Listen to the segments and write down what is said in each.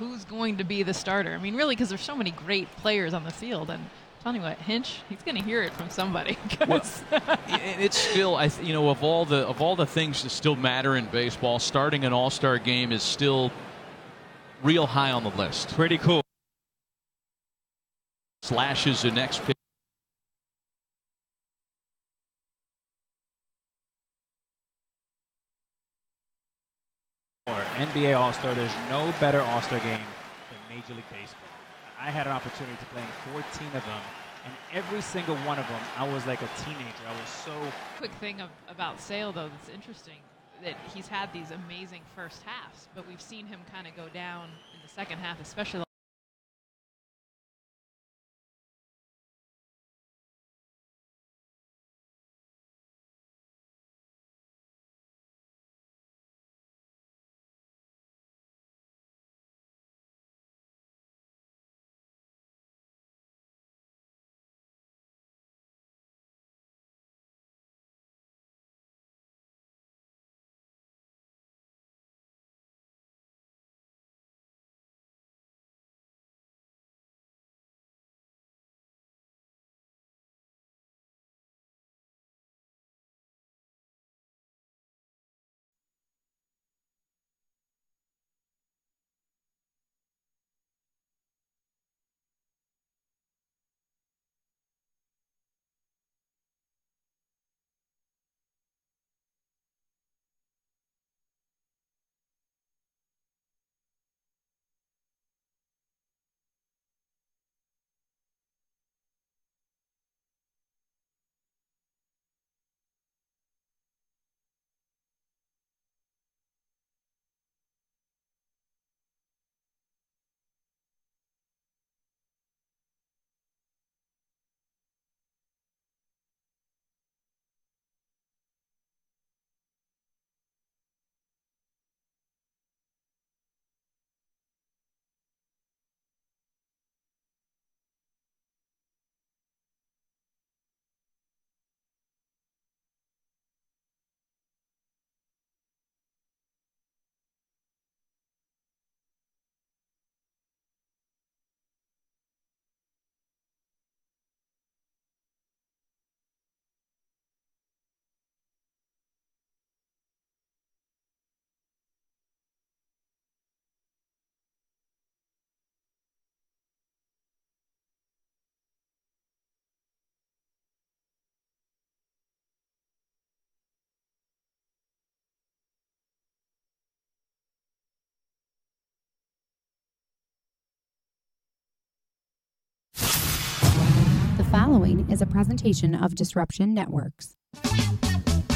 who's going to be the starter. I mean, really, because there's so many great players on the field. And tell you what, Hinch, he's going to hear it from somebody. Well, it's still, of all the things that still matter in baseball, starting an all-star game is still real high on the list. Pretty cool. Slashes the next pitch. NBA All-Star, there's no better All-Star game than Major League Baseball. I had an opportunity to play in 14 of them, and every single one of them, I was like a teenager. I was so... Quick thing about Sale, though, that's interesting, that he's had these amazing first halves, but we've seen him kind of go down in the second half, especially... The following is a presentation of Disruption Networks.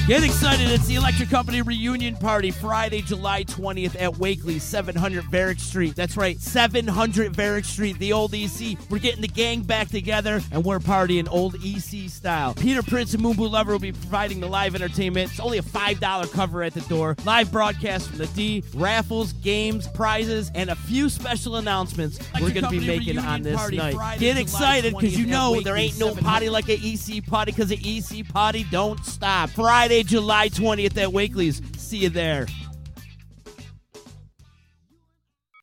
Get excited. It's the Electric Company reunion party Friday, July 20th at Wakely, 700 Varick Street. That's right, 700 Varick Street, the old EC. We're getting the gang back together, and we're partying old EC style. Peter Prince and Moonboo Lover will be providing the live entertainment. It's only a $5 cover at the door. Live broadcast from the D, raffles, games, prizes, and a few special announcements we're going to be making on this night. Friday, get excited, because you know there ain't no party like an EC party, because the EC party don't stop. Friday, July 20th at Wakely's. See you there.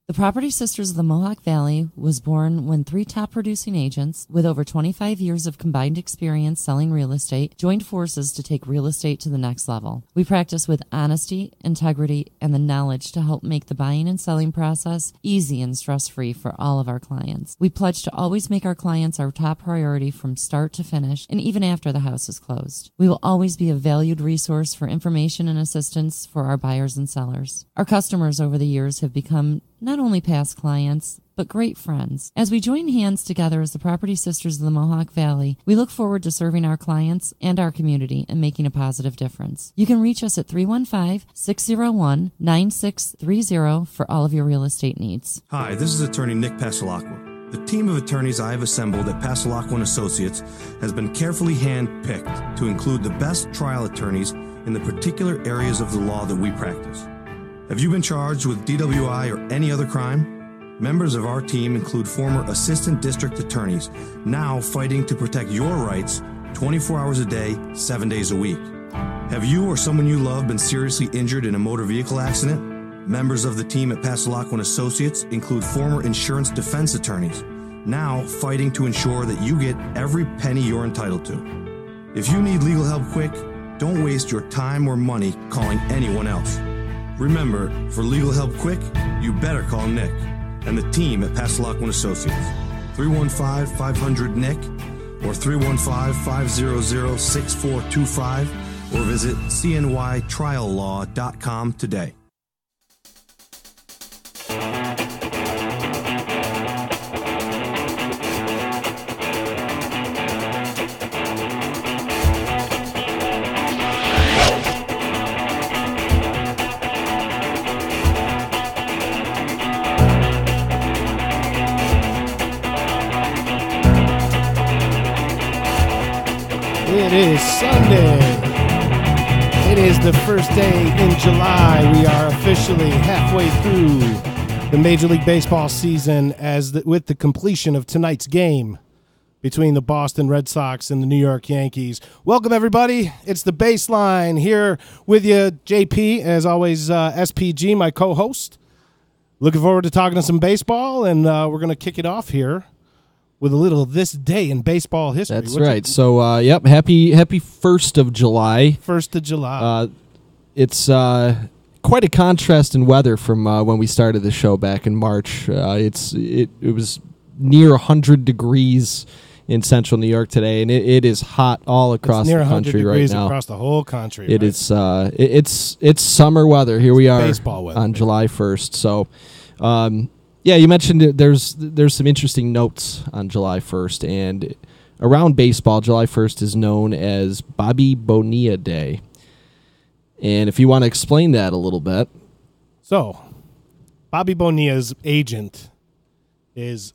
The Property Sisters of the Mohawk Valley was born when 3 top producing agents with over 25 years of combined experience selling real estate joined forces to take real estate to the next level. We practice with honesty, integrity, and the knowledge to help make the buying and selling process easy and stress-free for all of our clients. We pledge to always make our clients our top priority from start to finish and even after the house is closed. We will always be a valued resource for information and assistance for our buyers and sellers. Our customers over the years have become not only past clients, but great friends. As we join hands together as the Property Sisters of the Mohawk Valley, we look forward to serving our clients and our community and making a positive difference. You can reach us at 315-601-9630 for all of your real estate needs. Hi, this is attorney Nick Pasalacqua. The team of attorneys I have assembled at Pasalacqua & Associates has been carefully hand-picked to include the best trial attorneys in the particular areas of the law that we practice. Have you been charged with DWI or any other crime? Members of our team include former assistant district attorneys, now fighting to protect your rights 24 hours a day, 7 days a week. Have you or someone you love been seriously injured in a motor vehicle accident? Members of the team at Passalacqua & Associates include former insurance defense attorneys, now fighting to ensure that you get every penny you're entitled to. If you need legal help quick, don't waste your time or money calling anyone else. Remember, for legal help quick, you better call Nick and the team at Passalacqua & Associates. 315-500-NICK or 315-500-6425 or visit cnytriallaw.com today. It is Sunday. It is the first day in July. We are officially halfway through the Major League Baseball season with the completion of tonight's game between the Boston Red Sox and the New York Yankees. Welcome, everybody. It's the Baseline here with you, JP, as always, SPG, my co-host. Looking forward to talking to some baseball, and we're going to kick it off here with a little this day in baseball history. That's right. So, happy 1st of July. 1st of July. It's quite a contrast in weather from when we started the show back in March. It was near 100 degrees in central New York today, and it is hot all across the country right now. Across the whole country. It is. It's summer weather. Here we are baseball weather, on July 1st. So, yeah, you mentioned there's some interesting notes on July 1st, and around baseball, July 1st is known as Bobby Bonilla Day. And if you want to explain that a little bit. So, Bobby Bonilla's agent is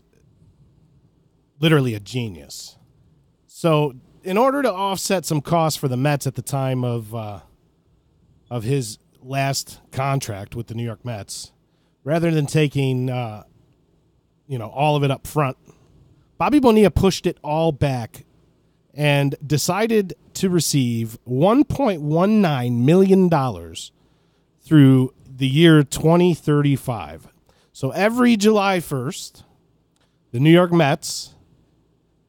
literally a genius. So, in order to offset some costs for the Mets at the time of his last contract with the New York Mets, rather than taking, all of it up front, Bobby Bonilla pushed it all back and decided to receive $1.19 million through the year 2035. So every July 1st, the New York Mets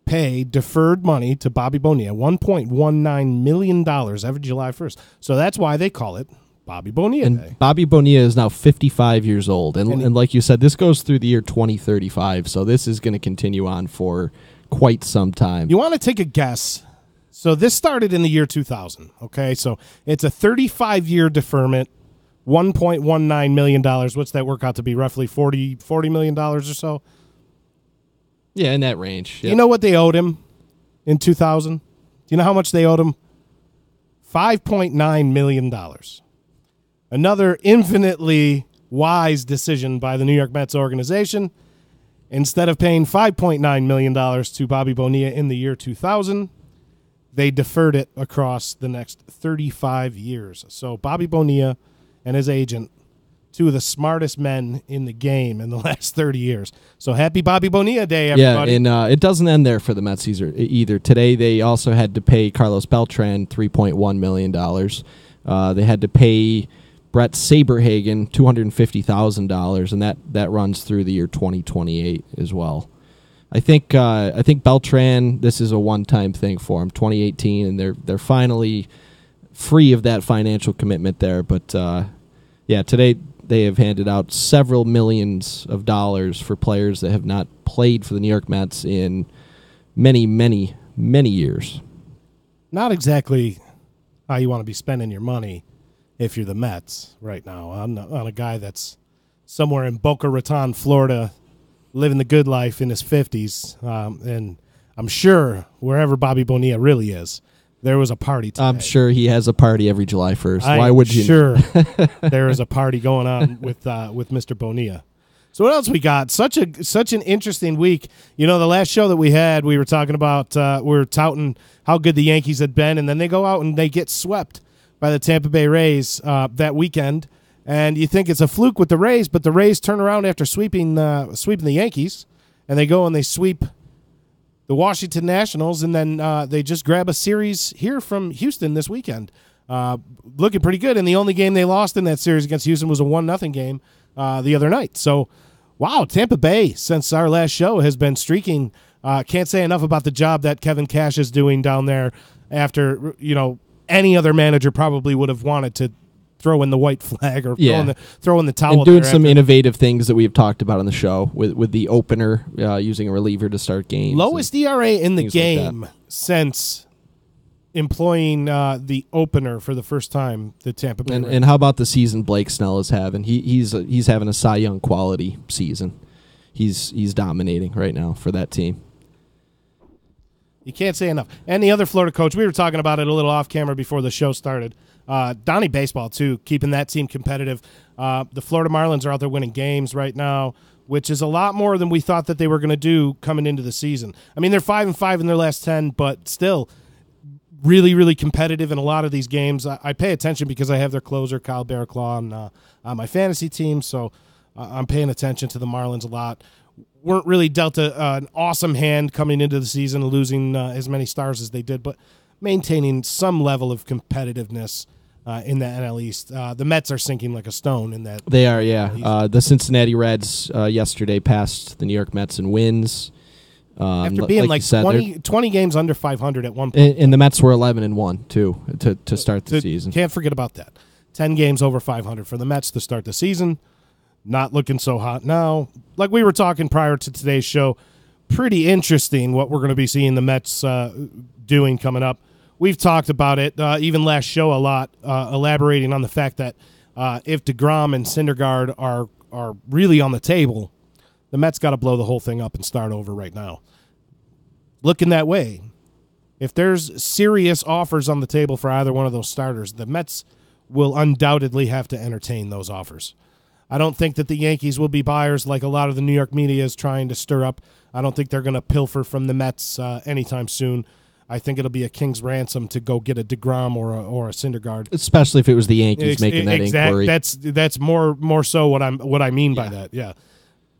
pay deferred money to Bobby Bonilla, $1.19 million every July 1st. So that's why they call it Bobby Bonilla Day. And Bobby Bonilla is now 55 years old. And like you said, this goes through the year 2035. So this is going to continue on for quite some time. You want to take a guess? So this started in the year 2000, okay? So it's a 35-year deferment, $1.19 million. What's that work out to be? Roughly $40 million or so? Yeah, in that range. Yep. You know what they owed him in 2000? Do you know how much they owed him? $5.9 million. Another infinitely wise decision by the New York Mets organization. Instead of paying $5.9 million to Bobby Bonilla in the year 2000, they deferred it across the next 35 years. So Bobby Bonilla and his agent, two of the smartest men in the game in the last 30 years. So happy Bobby Bonilla Day, everybody. Yeah, and it doesn't end there for the Mets either. Today they also had to pay Carlos Beltran $3.1 million. They had to pay Brett Saberhagen $250,000, and that runs through the year 2028 as well. I think Beltran, this is a one-time thing for him, 2018, and they're finally free of that financial commitment there. But today they have handed out several millions of dollars for players that have not played for the New York Mets in many, many, many years. Not exactly how you want to be spending your money if you're the Mets right now. I'm a guy that's somewhere in Boca Raton, Florida, living the good life in his 50s. And I'm sure wherever Bobby Bonilla really is, there was a party today. I'm sure he has a party every July 1st. Why would you? Sure there is a party going on with Mr. Bonilla. So what else we got? Such an interesting week. You know, the last show that we had, we were talking about, we were touting how good the Yankees had been, and then they go out and they get swept by the Tampa Bay Rays that weekend. And you think it's a fluke with the Rays, but the Rays turn around after sweeping the Yankees, and they go and they sweep the Washington Nationals, and then they just grab a series here from Houston this weekend. looking pretty good. And the only game they lost in that series against Houston was a 1-0 game the other night. So, wow, Tampa Bay, since our last show, has been streaking. Can't say enough about the job that Kevin Cash is doing down there after, any other manager probably would have wanted to throw in the white flag or throw in the towel. And doing some innovative things that we've talked about on the show with the opener, using a reliever to start games. Lowest ERA in the game since employing the opener for the first time, the Tampa Bay. And how about the season Blake Snell is having? He's having a Cy Young quality season. He's dominating right now for that team. You can't say enough. And the other Florida coach, we were talking about it a little off camera before the show started. Donnie Baseball, too, keeping that team competitive. The Florida Marlins are out there winning games right now, which is a lot more than we thought that they were going to do coming into the season. I mean, they're 5-5 in their last 10, but still really, really competitive in a lot of these games. I pay attention because I have their closer, Kyle Barraclaw, on my fantasy team, so I'm paying attention to the Marlins a lot. Weren't really dealt an awesome hand coming into the season, losing as many stars as they did, but maintaining some level of competitiveness in the NL East. The Mets are sinking like a stone in that. They are, yeah. The Cincinnati Reds yesterday passed the New York Mets in wins. After being like 20 games under 500 at one point. And the Mets were 11-1, too, to start the season. Can't forget about that. 10 games over 500 for the Mets to start the season. Not looking so hot now. Like we were talking prior to today's show, pretty interesting what we're going to be seeing the Mets doing coming up. We've talked about it, even last show a lot, elaborating on the fact that if DeGrom and Syndergaard are really on the table, the Mets got to blow the whole thing up and start over right now. Looking that way, if there's serious offers on the table for either one of those starters, the Mets will undoubtedly have to entertain those offers. I don't think that the Yankees will be buyers like a lot of the New York media is trying to stir up. I don't think they're going to pilfer from the Mets anytime soon. I think it'll be a king's ransom to go get a DeGrom or a Syndergaard, especially if it was the Yankees making that inquiry. That's more so what I mean by that. Yeah.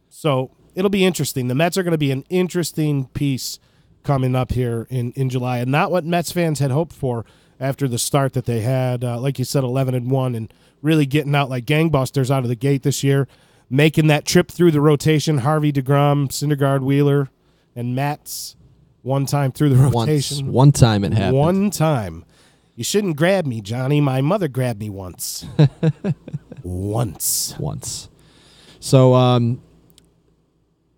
So it'll be interesting. The Mets are going to be an interesting piece coming up here in July, and not what Mets fans had hoped for after the start that they had. Like you said, 11-1, and really getting out like gangbusters out of the gate this year, making that trip through the rotation. Harvey, DeGrom, Syndergaard, Wheeler, and Matz. One time through the rotation. One time it happened. One time. You shouldn't grab me, Johnny. My mother grabbed me once. Once. So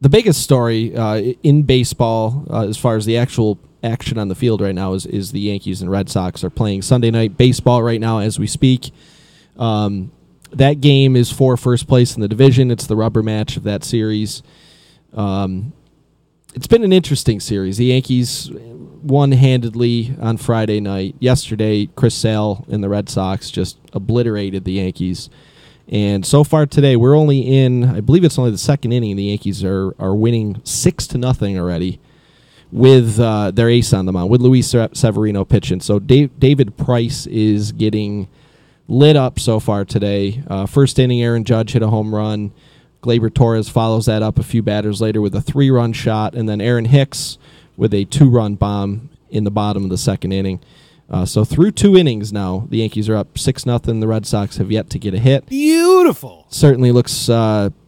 the biggest story in baseball, as far as the actual action on the field right now, is the Yankees and Red Sox are playing Sunday night baseball right now as we speak. That game is for first place in the division. It's the rubber match of that series. It's been an interesting series. The Yankees won handedly on Friday night. Yesterday, Chris Sale and the Red Sox just obliterated the Yankees. And so far today, we're only in, I believe it's only the second inning, and the Yankees are winning 6-0 already with their ace on the mound, with Luis Severino pitching. So David Price is getting lit up so far today. First inning, Aaron Judge hit a home run. Gleyber Torres follows that up a few batters later with a 3-run shot, and then Aaron Hicks with a 2-run bomb in the bottom of the second inning. So through 2 innings now, the Yankees are up 6-0. The Red Sox have yet to get a hit. Beautiful. Certainly looks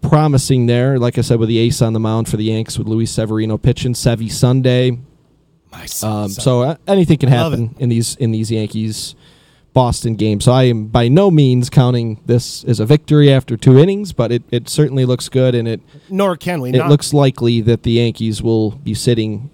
promising there. Like I said, with the ace on the mound for the Yanks with Luis Severino pitching, Sevy Sunday. So anything can happen in these Yankees Boston game. So I am by no means counting this as a victory after 2 innings, but it certainly looks good, and nor can we. It looks likely that the Yankees will be sitting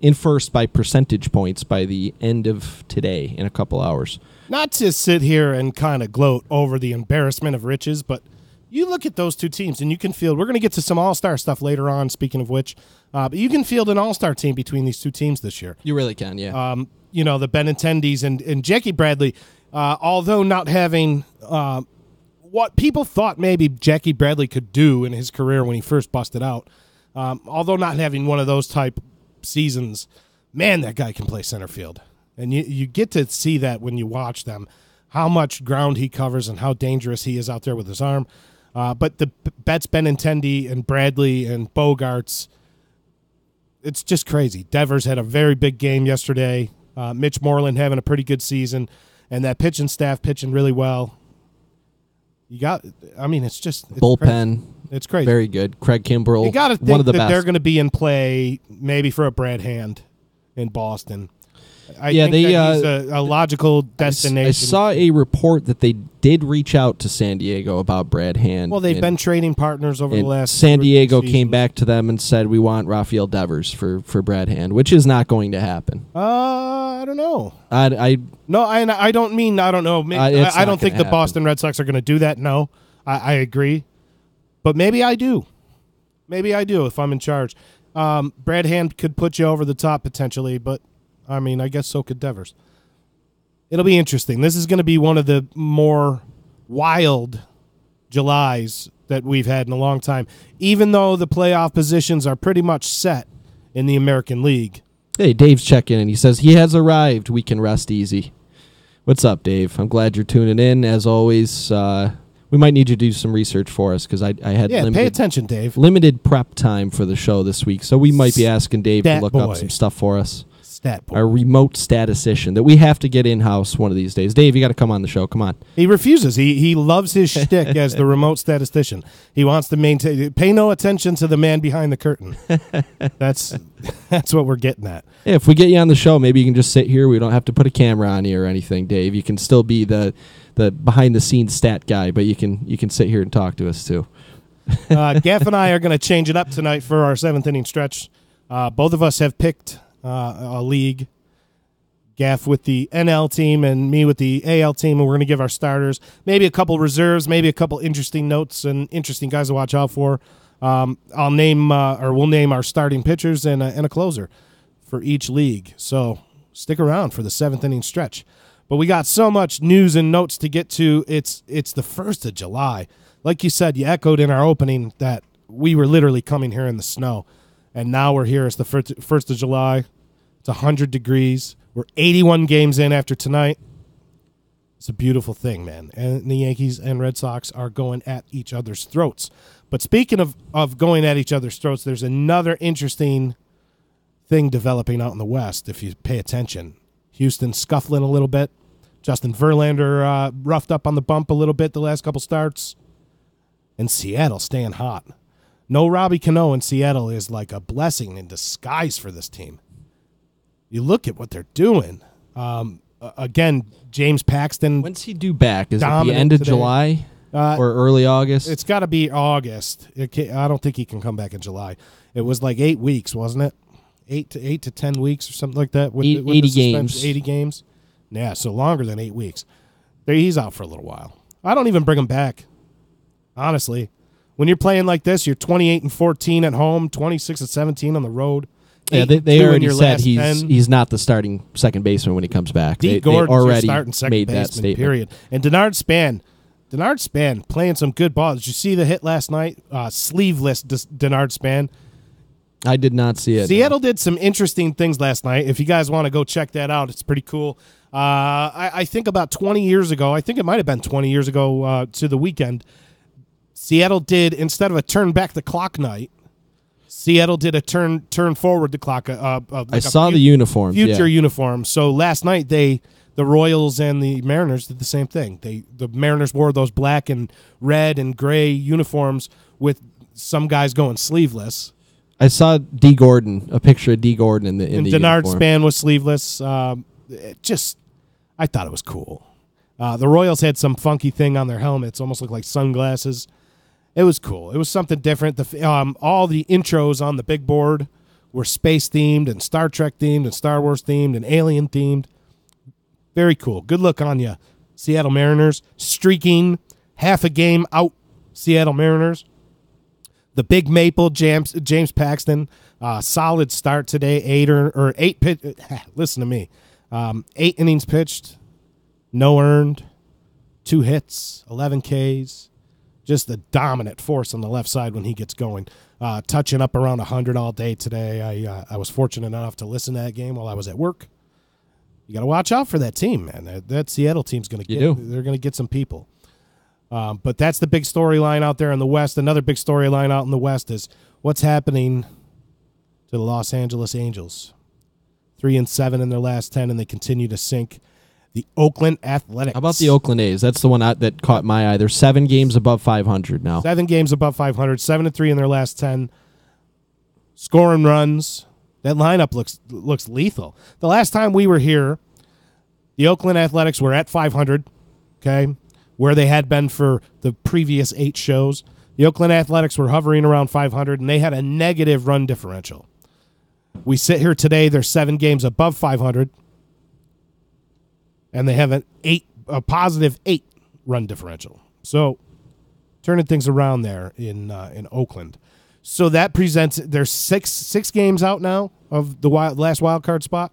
in first by percentage points by the end of today in a couple hours. Not to sit here and kind of gloat over the embarrassment of riches, but you look at those 2 teams and you can field. We're going to get to some all-star stuff later on, speaking of which, but you can field an all-star team between these 2 teams this year. You really can, yeah. The Benintendi's and Jackie Bradley, although not having what people thought maybe Jackie Bradley could do in his career when he first busted out, although not having one of those type seasons, man, that guy can play center field. And you get to see that when you watch them, how much ground he covers and how dangerous he is out there with his arm. But the Betts, Benintendi, and Bradley and Bogarts, it's just crazy. Devers had a very big game yesterday. Mitch Moreland having a pretty good season. and that pitching staff pitching really well. It's bullpen. Crazy. It's crazy. Very good. Craig Kimbrell, you got to think one of the that best. they're going to be in play maybe for a Brad Hand in Boston. I Yeah, think they, that he's a logical destination. I saw a report that they did reach out to San Diego about Brad Hand. Well, they've been trading partners over the last. San Diego seasons. came back to them and said, we want Rafael Devers for Brad Hand, which is not going to happen. I don't know. I don't mean I don't know. I don't think the Boston Red Sox are going to do that. No, I agree, but maybe I do. Maybe I do if I'm in charge. Brad Hand could put you over the top potentially, but I mean, I guess so could Devers. It'll be interesting. This is going to be one of the more wild Julys that we've had in a long time, even though the playoff positions are pretty much set in the American League. Hey, Dave's checking in. He says he has arrived. We can rest easy. What's up, Dave? I'm glad you're tuning in. As always, we might need you to do some research for us because I had pay attention, Dave. Limited prep time for the show this week, so we might be asking Dave to look up some stuff for us. Our remote statistician that we have to get in-house one of these days. Dave, you got to come on the show. Come on. He refuses. He loves his shtick as the remote statistician. He wants to pay no attention to the man behind the curtain. That's what we're getting at. Yeah, if we get you on the show, maybe you can just sit here. We don't have to put a camera on you or anything, Dave. You can still be the behind-the-scenes stat guy, but you can sit here and talk to us too. Gaff and I are going to change it up tonight for our 7th inning stretch. Both of us have picked a league. Gaff with the NL team and me with the AL team, and we're going to give our starters, maybe a couple reserves, maybe a couple interesting notes and interesting guys to watch out for. We'll name our starting pitchers and a closer for each league. So stick around for the 7th inning stretch. But we got so much news and notes to get to. It's the 1st of July. Like you said, you echoed in our opening that we were literally coming here in the snow. And now we're here. It's the 1st of July. It's 100 degrees. We're 81 games in after tonight. It's a beautiful thing, man. And the Yankees and Red Sox are going at each other's throats. But speaking of going at each other's throats, there's another interesting thing developing out in the West, if you pay attention. Houston scuffling a little bit. Justin Verlander roughed up on the bump a little bit the last couple starts. And Seattle staying hot. No Robbie Cano in Seattle is like a blessing in disguise for this team. You look at what they're doing. Again, James Paxton. When's he due back? Is it the end of July or early August? It's got to be August. I don't think he can come back in July. It was like 8 weeks, wasn't it? 8 to 10 weeks or something like that. With 80 games. 80 games. Yeah, so longer than 8 weeks. He's out for a little while. I don't even bring him back, honestly. When you're playing like this, you're 28-14 at home, 26-17 on the road. Yeah, they already said he's not the starting second baseman when he comes back. They already starting second made baseman, that statement. Period. And Denard Span playing some good ball. Did you see the hit last night? Sleeveless Denard Span. I did not see it. Seattle did some interesting things last night. If you guys want to go check that out, it's pretty cool. I think about 20 years ago, I think it might have been 20 years ago to the weekend, Seattle did, instead of a turn back the clock night, Seattle did a turn forward the clock. I saw the uniforms. Future uniforms. So last night the Royals and the Mariners did the same thing. The Mariners wore those black and red and gray uniforms with some guys going sleeveless. I saw a picture of D. Gordon in the Denard uniform. Span was sleeveless. I thought it was cool. The Royals had some funky thing on their helmets, almost looked like sunglasses. It was cool. It was something different. All the intros on the big board were space-themed and Star Trek-themed and Star Wars-themed and Alien-themed. Very cool. Good look on you, Seattle Mariners. Streaking half a game out, Seattle Mariners. The Big Maple, James Paxton, solid start today. 8 pitch. Listen to me. 8 innings pitched, no earned, 2 hits, 11 Ks. Just a dominant force on the left side when he gets going. Touching up around 100 all day today. I was fortunate enough to listen to that game while I was at work. You got to watch out for that team, man. That Seattle team's going to they're going to get some people. But that's the big storyline out there in the West. Another big storyline out in the West is what's happening to the Los Angeles Angels. 3-7 in their last 10, and they continue to sink. the Oakland Athletics. How about the Oakland A's? That's the one that caught my eye. They're 7 games above 500 now. 7 games above 500, 7-3 in their last 10. Scoring runs. That lineup looks lethal. The last time we were here, the Oakland Athletics were at 500, okay, where they had been for the previous 8 shows. The Oakland Athletics were hovering around 500, and they had a negative run differential. We sit here today, they're 7 games above 500, and they have a positive 8 run differential. So turning things around there in Oakland. So that presents, there's six games out now of the last wild card spot.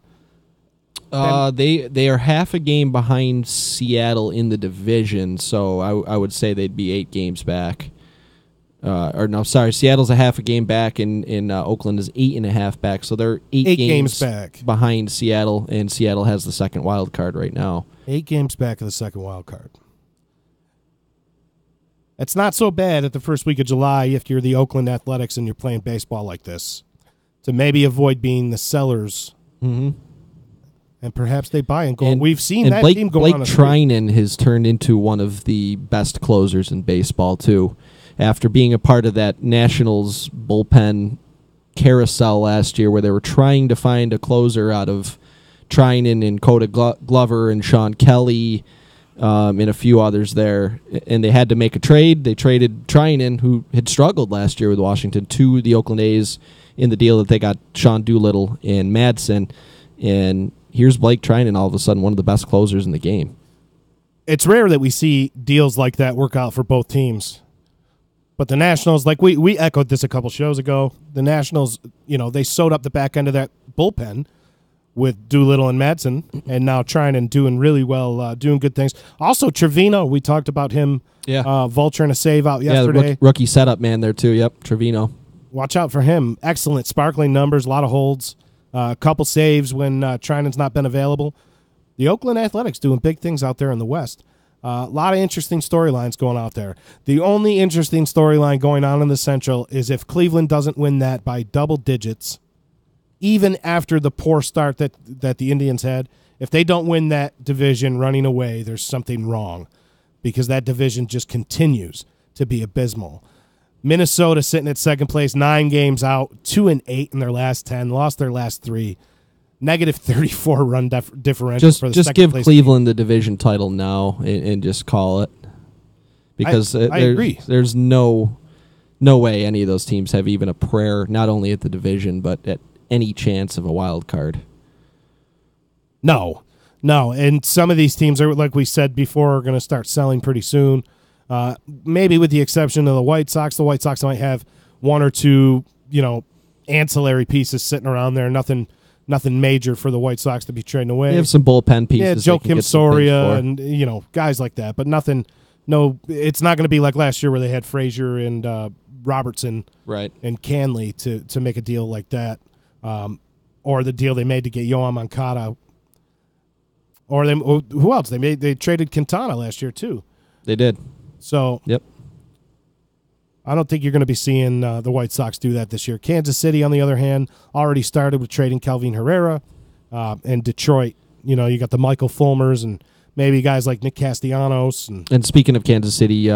They are half a game behind Seattle in the division, so I would say they'd be 8 games back. Seattle's a half a game back, and Oakland is 8.5 back, so they're 8 games back behind Seattle, and Seattle has the second wild card right now. 8 games back of the second wild card. It's not so bad at the first week of July if you're the Oakland Athletics and you're playing baseball like this, to maybe avoid being the sellers. Mm-hmm. And perhaps they buy and go. We've seen that Blake, team go Blake on a Trinan has turned into one of the best closers in baseball, too. After being a part of that Nationals bullpen carousel last year where they were trying to find a closer out of Trinan and Coda Glover and Sean Kelly and a few others there, and they had to make a trade. They traded Trinan, who had struggled last year with Washington, to the Oakland A's in the deal that they got Sean Doolittle and Madsen, and here's Blake Trinan, all of a sudden one of the best closers in the game. It's rare that we see deals like that work out for both teams. But the Nationals, like we echoed this a couple shows ago, the Nationals, they sewed up the back end of that bullpen with Doolittle and Madsen, and now Trinan doing really well, doing good things. Also, Trevino, we talked about him vulturing a save out yesterday. Yeah, rookie setup man there too, yep, Trevino. Watch out for him. Excellent, sparkling numbers, a lot of holds, a couple saves when Trinan's not been available. The Oakland Athletics doing big things out there in the West. A lot of interesting storylines going out there. The only interesting storyline going on in the Central is if Cleveland doesn't win that by double digits, even after the poor start that the Indians had, if they don't win that division running away, there's something wrong because that division just continues to be abysmal. Minnesota sitting at second place, 9 games out, 2-8 in their last 10, lost their last 3. Negative 34 run differential for the just second give place Cleveland the division title now and just call it, because I agree. There's no way any of those teams have even a prayer, not only at the division but at any chance of a wild card. No, and some of these teams are, like we said before, are going to start selling pretty soon. Maybe with the exception of the White Sox. The White Sox might have 1 or 2, ancillary pieces sitting around there. Nothing major for the White Sox to be trading away. They have some bullpen pieces. Yeah, Joakim Soria and guys like that, but nothing. No, it's not going to be like last year where they had Frazier and Robertson, right, and Canley to make a deal like that, or the deal they made to get Yoan Moncada, or who else they traded Quintana last year too. They did. So yep. I don't think you're going to be seeing the White Sox do that this year. Kansas City, on the other hand, already started with trading Kelvin Herrera. And Detroit, you got the Michael Fulmers and maybe guys like Nick Castellanos. And speaking of Kansas City,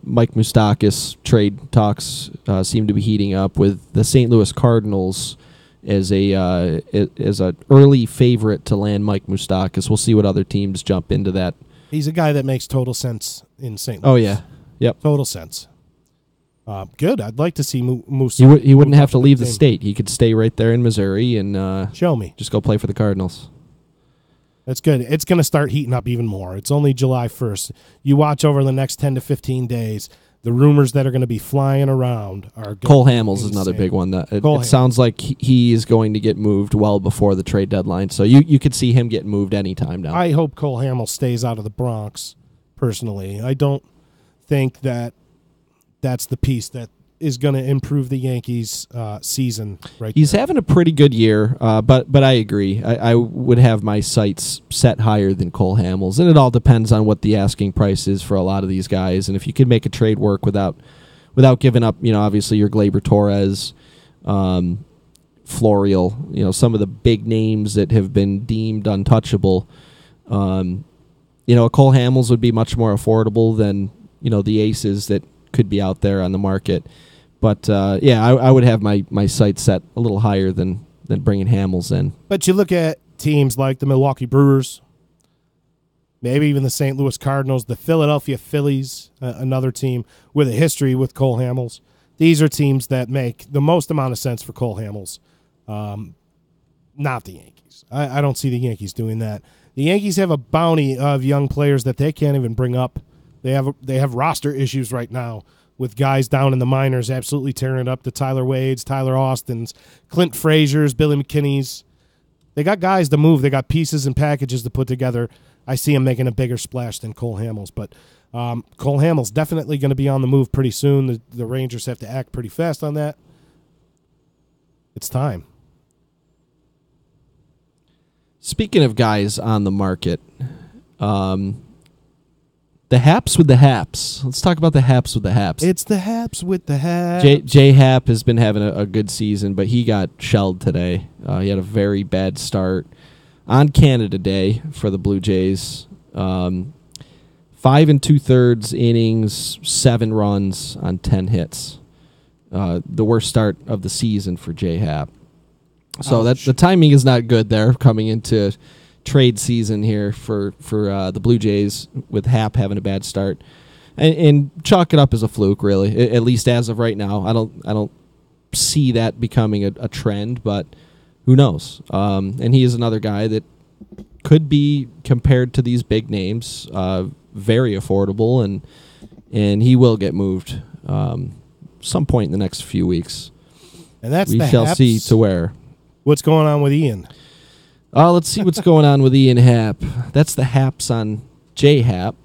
Mike Moustakas trade talks seem to be heating up with the St. Louis Cardinals as a early favorite to land Mike Moustakas. We'll see what other teams jump into that. He's a guy that makes total sense in St. Louis. Oh, yeah. Yep. Total sense. Good. I'd like to see Moose. He wouldn't have to leave the state. He could stay right there in Missouri and show me. Just go play for the Cardinals. That's good. It's going to start heating up even more. It's only July 1st. You watch over the next 10 to 15 days, the rumors that are going to be flying around are Cole Hamels is another big one. It sounds like he is going to get moved well before the trade deadline. So you could see him getting moved anytime now. I hope Cole Hamels stays out of the Bronx, personally. I don't think that's the piece that is going to improve the Yankees' season. He's having a pretty good year, but I agree. I would have my sights set higher than Cole Hamels, and it all depends on what the asking price is for a lot of these guys. And if you could make a trade work without giving up, obviously your Gleyber Torres, Florial, some of the big names that have been deemed untouchable. a Cole Hamels would be much more affordable than, the aces that could be out there on the market. But, I would have my sights set a little higher than bringing Hamels in. But you look at teams like the Milwaukee Brewers, maybe even the St. Louis Cardinals, the Philadelphia Phillies, another team with a history with Cole Hamels. These are teams that make the most amount of sense for Cole Hamels, not the Yankees. I don't see the Yankees doing that. The Yankees have a bounty of young players that they can't even bring up. They have roster issues right now with guys down in the minors absolutely tearing it up. The Tyler Wades, Tyler Austins, Clint Frazier's, Billy McKinney's. They got guys to move. They got pieces and packages to put together. I see him making a bigger splash than Cole Hamels. But Cole Hamels definitely going to be on the move pretty soon. The Rangers have to act pretty fast on that. It's time. Speaking of guys on the market, the Haps with the Haps. Let's talk about the Haps with the Haps. It's the Haps with the Haps. J Happ has been having a good season, but he got shelled today. He had a very bad start on Canada Day for the Blue Jays. 5 2/3 innings, 7 runs on 10 hits. The worst start of the season for J Happ. So the timing is not good there coming into trade season here for the Blue Jays with Happ having a bad start, and chalk it up as a fluke, really. At least as of right now, I don't see that becoming a trend, but who knows? And he is another guy that could be compared to these big names, very affordable, and he will get moved some point in the next few weeks. And we shall see to where. What's going on with Ian? Let's see what's going on with Ian Happ. That's the Haps on J Happ.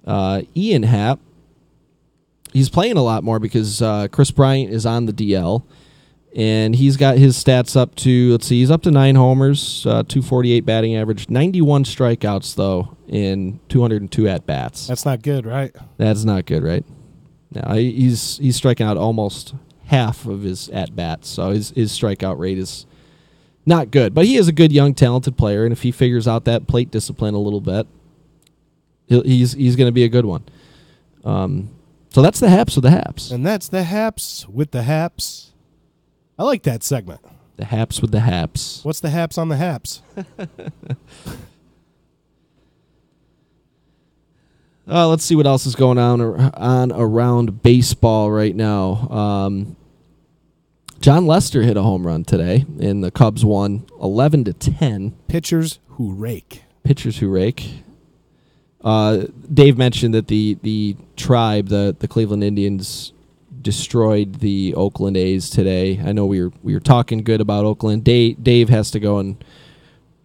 Ian Happ, he's playing a lot more because Chris Bryant is on the DL, and he's got his stats up to, let's see, he's up to 9 homers, 248 batting average, 91 strikeouts, though, in 202 at-bats. That's not good, right? That's not good, right? No, he's striking out almost half of his at-bats, so his strikeout rate is not good, but he is a good, young, talented player, and if he figures out that plate discipline a little bit, he's going to be a good one. So that's the Haps with the Haps. And that's the Haps with the Haps. I like that segment. The Haps with the Haps. What's the Haps on the Haps? Let's see what else is going on around baseball right now. John Lester hit a home run today, and the Cubs won 11-10. Pitchers who rake. Pitchers who rake. Dave mentioned that the Tribe, the Cleveland Indians, destroyed the Oakland A's today. I know we were talking good about Oakland. Dave has to go and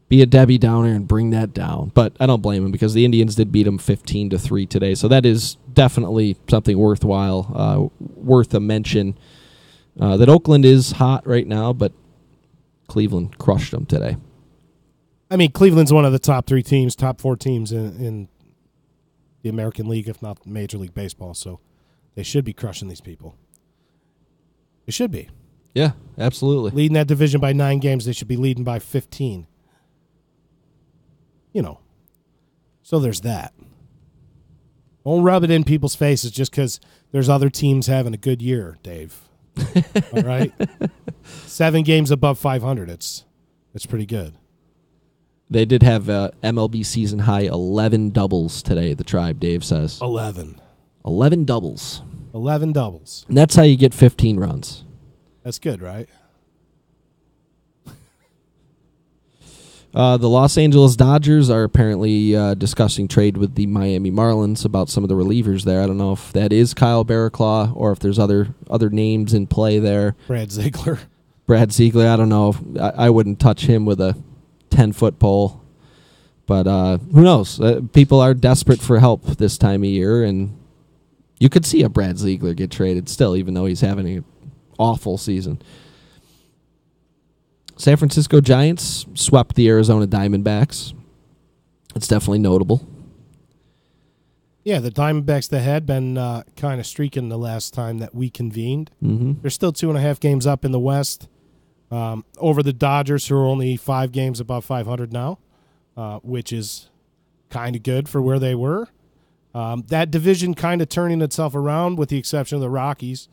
be a Debbie Downer and bring that down, but I don't blame him because the Indians did beat them 15-3 today. So that is definitely something worthwhile, worth a mention. That Oakland is hot right now, but Cleveland crushed them today. I mean, Cleveland's one of the top 4 teams in the American League, if not Major League Baseball, so they should be crushing these people. They should be. Yeah, absolutely. Leading that division by 9 games, they should be leading by 15. So there's that. Don't rub it in people's faces just because there's other teams having a good year, Dave. All right? 7 games above 500. It's pretty good. They did have MLB season high 11 doubles today, the Tribe, Dave says. 11 doubles. 11 doubles. And that's how you get 15 runs. That's good, right? The Los Angeles Dodgers are apparently discussing trade with the Miami Marlins about some of the relievers there. I don't know if that is Kyle Barraclough or if there's other names in play there. Brad Ziegler, I don't know. I wouldn't touch him with a 10-foot pole. But who knows? People are desperate for help this time of year, and you could see a Brad Ziegler get traded still, even though he's having an awful season. San Francisco Giants swept the Arizona Diamondbacks. It's definitely notable. Yeah, the Diamondbacks that had been kind of streaking the last time that we convened. Mm-hmm. They're still 2.5 games up in the West over the Dodgers, who are only 5 games above 500 now, which is kind of good for where they were. That division kind of turning itself around with the exception of the Rockies.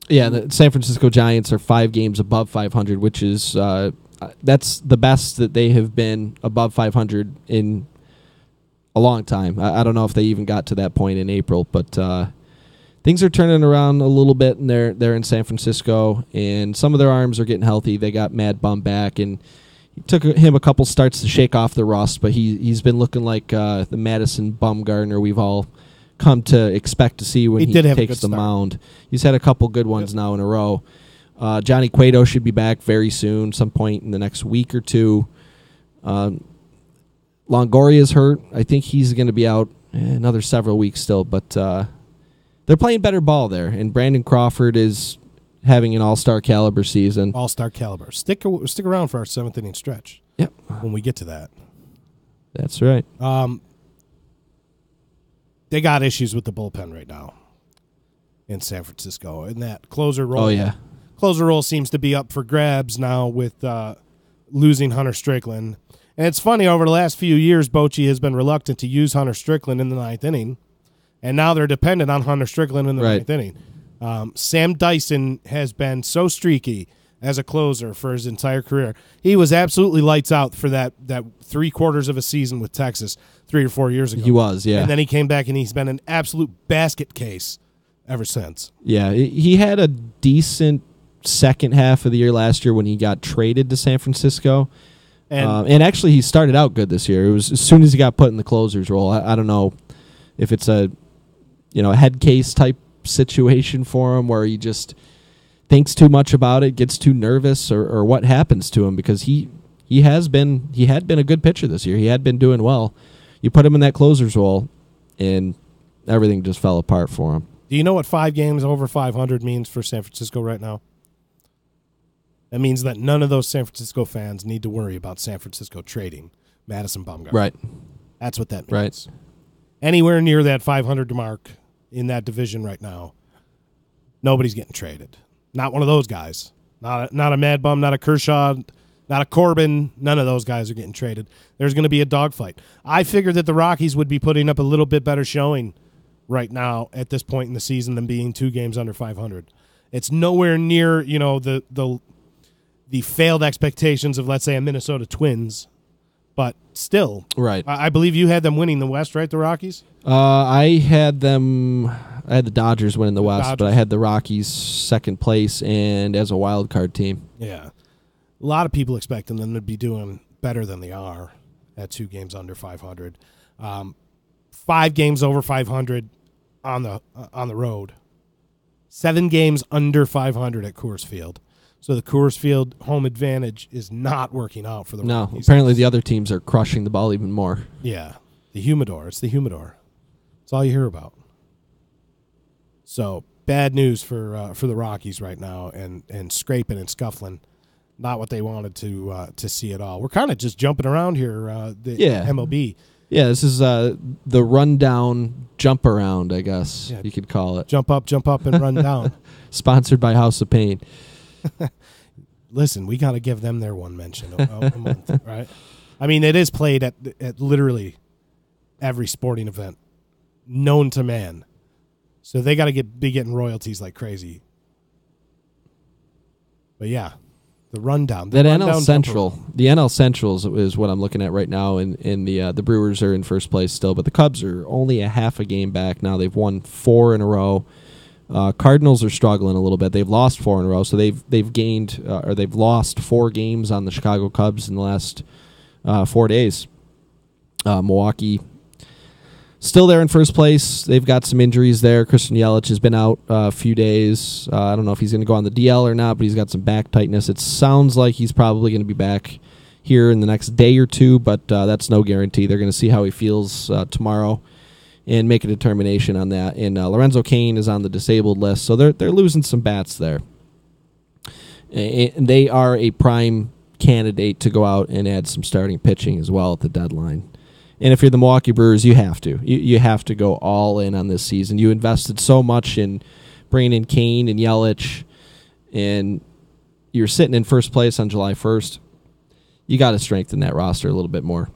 Yeah, the San Francisco Giants are 5 games above 500, which is that's the best that they have been above 500 in a long time. I don't know if they even got to that point in April, but things are turning around a little bit, and they're in San Francisco, and some of their arms are getting healthy. They got Mad Bum back, and it took him a couple starts to shake off the rust, but he's been looking like the Madison Bumgarner we've all come to expect to see when he takes the mound. He's had a couple good ones now in a row. Johnny Cueto should be back very soon, some point in the next week or two. Longoria's hurt. I think he's going to be out another several weeks still, but they're playing better ball there, and Brandon Crawford is having an all-star caliber season. All-star caliber. Stick around for our 7th inning stretch. Yep. When we get to that. That's right. They got issues with the bullpen right now in San Francisco, and that closer role. Oh, yeah. Closer role seems to be up for grabs now with losing Hunter Strickland. And it's funny, over the last few years, Bochy has been reluctant to use Hunter Strickland in the 9th inning, and now they're dependent on Hunter Strickland in the 9th inning. Sam Dyson has been so streaky as a closer for his entire career. He was absolutely lights out for that 3/4 of a season with Texas 3 or 4 years ago. He was, yeah. And then he came back, and he's been an absolute basket case ever since. Yeah, he had a decent second half of the year last year when he got traded to San Francisco. And actually, he started out good this year. It was as soon as he got put in the closer's role. I don't know if it's a head case type situation for him where he just thinks too much about it, gets too nervous, or what happens to him, because he had been a good pitcher this year. He had been doing well. You put him in that closer's role, and everything just fell apart for him. Do you know what 5 games over 500 means for San Francisco right now? That means that none of those San Francisco fans need to worry about San Francisco trading Madison Bumgarner. Right. That's what that means. Right. Anywhere near that 500 mark in that division right now, nobody's getting traded. Not one of those guys. Not a Mad Bum, not a Kershaw, not a Corbin. None of those guys are getting traded. There's going to be a dogfight. I figured that the Rockies would be putting up a little bit better showing right now at this point in the season than being 2 games under 500. It's nowhere near, the failed expectations of, let's say, a Minnesota Twins, but still. Right. I believe you had them winning the West, right, the Rockies? I had the Dodgers winning the West, but I had the Rockies second place and as a wild card team. Yeah. A lot of people expecting them to be doing better than they are at 2 games under 500. 5 games over 500 on the road. 7 games under 500 at Coors Field. So the Coors Field home advantage is not working out for the Rockies. Apparently the other teams are crushing the ball even more. Yeah, the humidor. It's the humidor. That's all you hear about. So bad news for the Rockies right now, and scraping and scuffling. Not what they wanted to see at all. We're kind of just jumping around here. MLB. Yeah, this is the rundown jump around, I guess you could call it. Jump up, and run down. Sponsored by House of Pain. Listen, we got to give them their one mention a month, right? I mean, it is played at literally every sporting event known to man. So they got to be getting royalties like crazy. But yeah, the rundown. The NL Central is what I'm looking at right now, and the Brewers are in first place still, but the Cubs are only a half a game back now. They've won 4 in a row. Cardinals are struggling a little bit. They've lost 4 in a row, so they've lost 4 games on the Chicago Cubs in the last 4 days. Milwaukee still there in first place. They've got some injuries there. Christian Yelich has been out a few days. I don't know if he's going to go on the DL or not, but he's got some back tightness. It sounds like he's probably going to be back here in the next day or two, but that's no guarantee. They're going to see how he feels tomorrow and make a determination on that. And Lorenzo Cain is on the disabled list, so they're losing some bats there. And they are a prime candidate to go out and add some starting pitching as well at the deadline. And if you're the Milwaukee Brewers, you have to. You have to go all in on this season. You invested so much in bringing in Cain and Yelich, and you're sitting in first place on July 1st. You got to strengthen that roster a little bit more.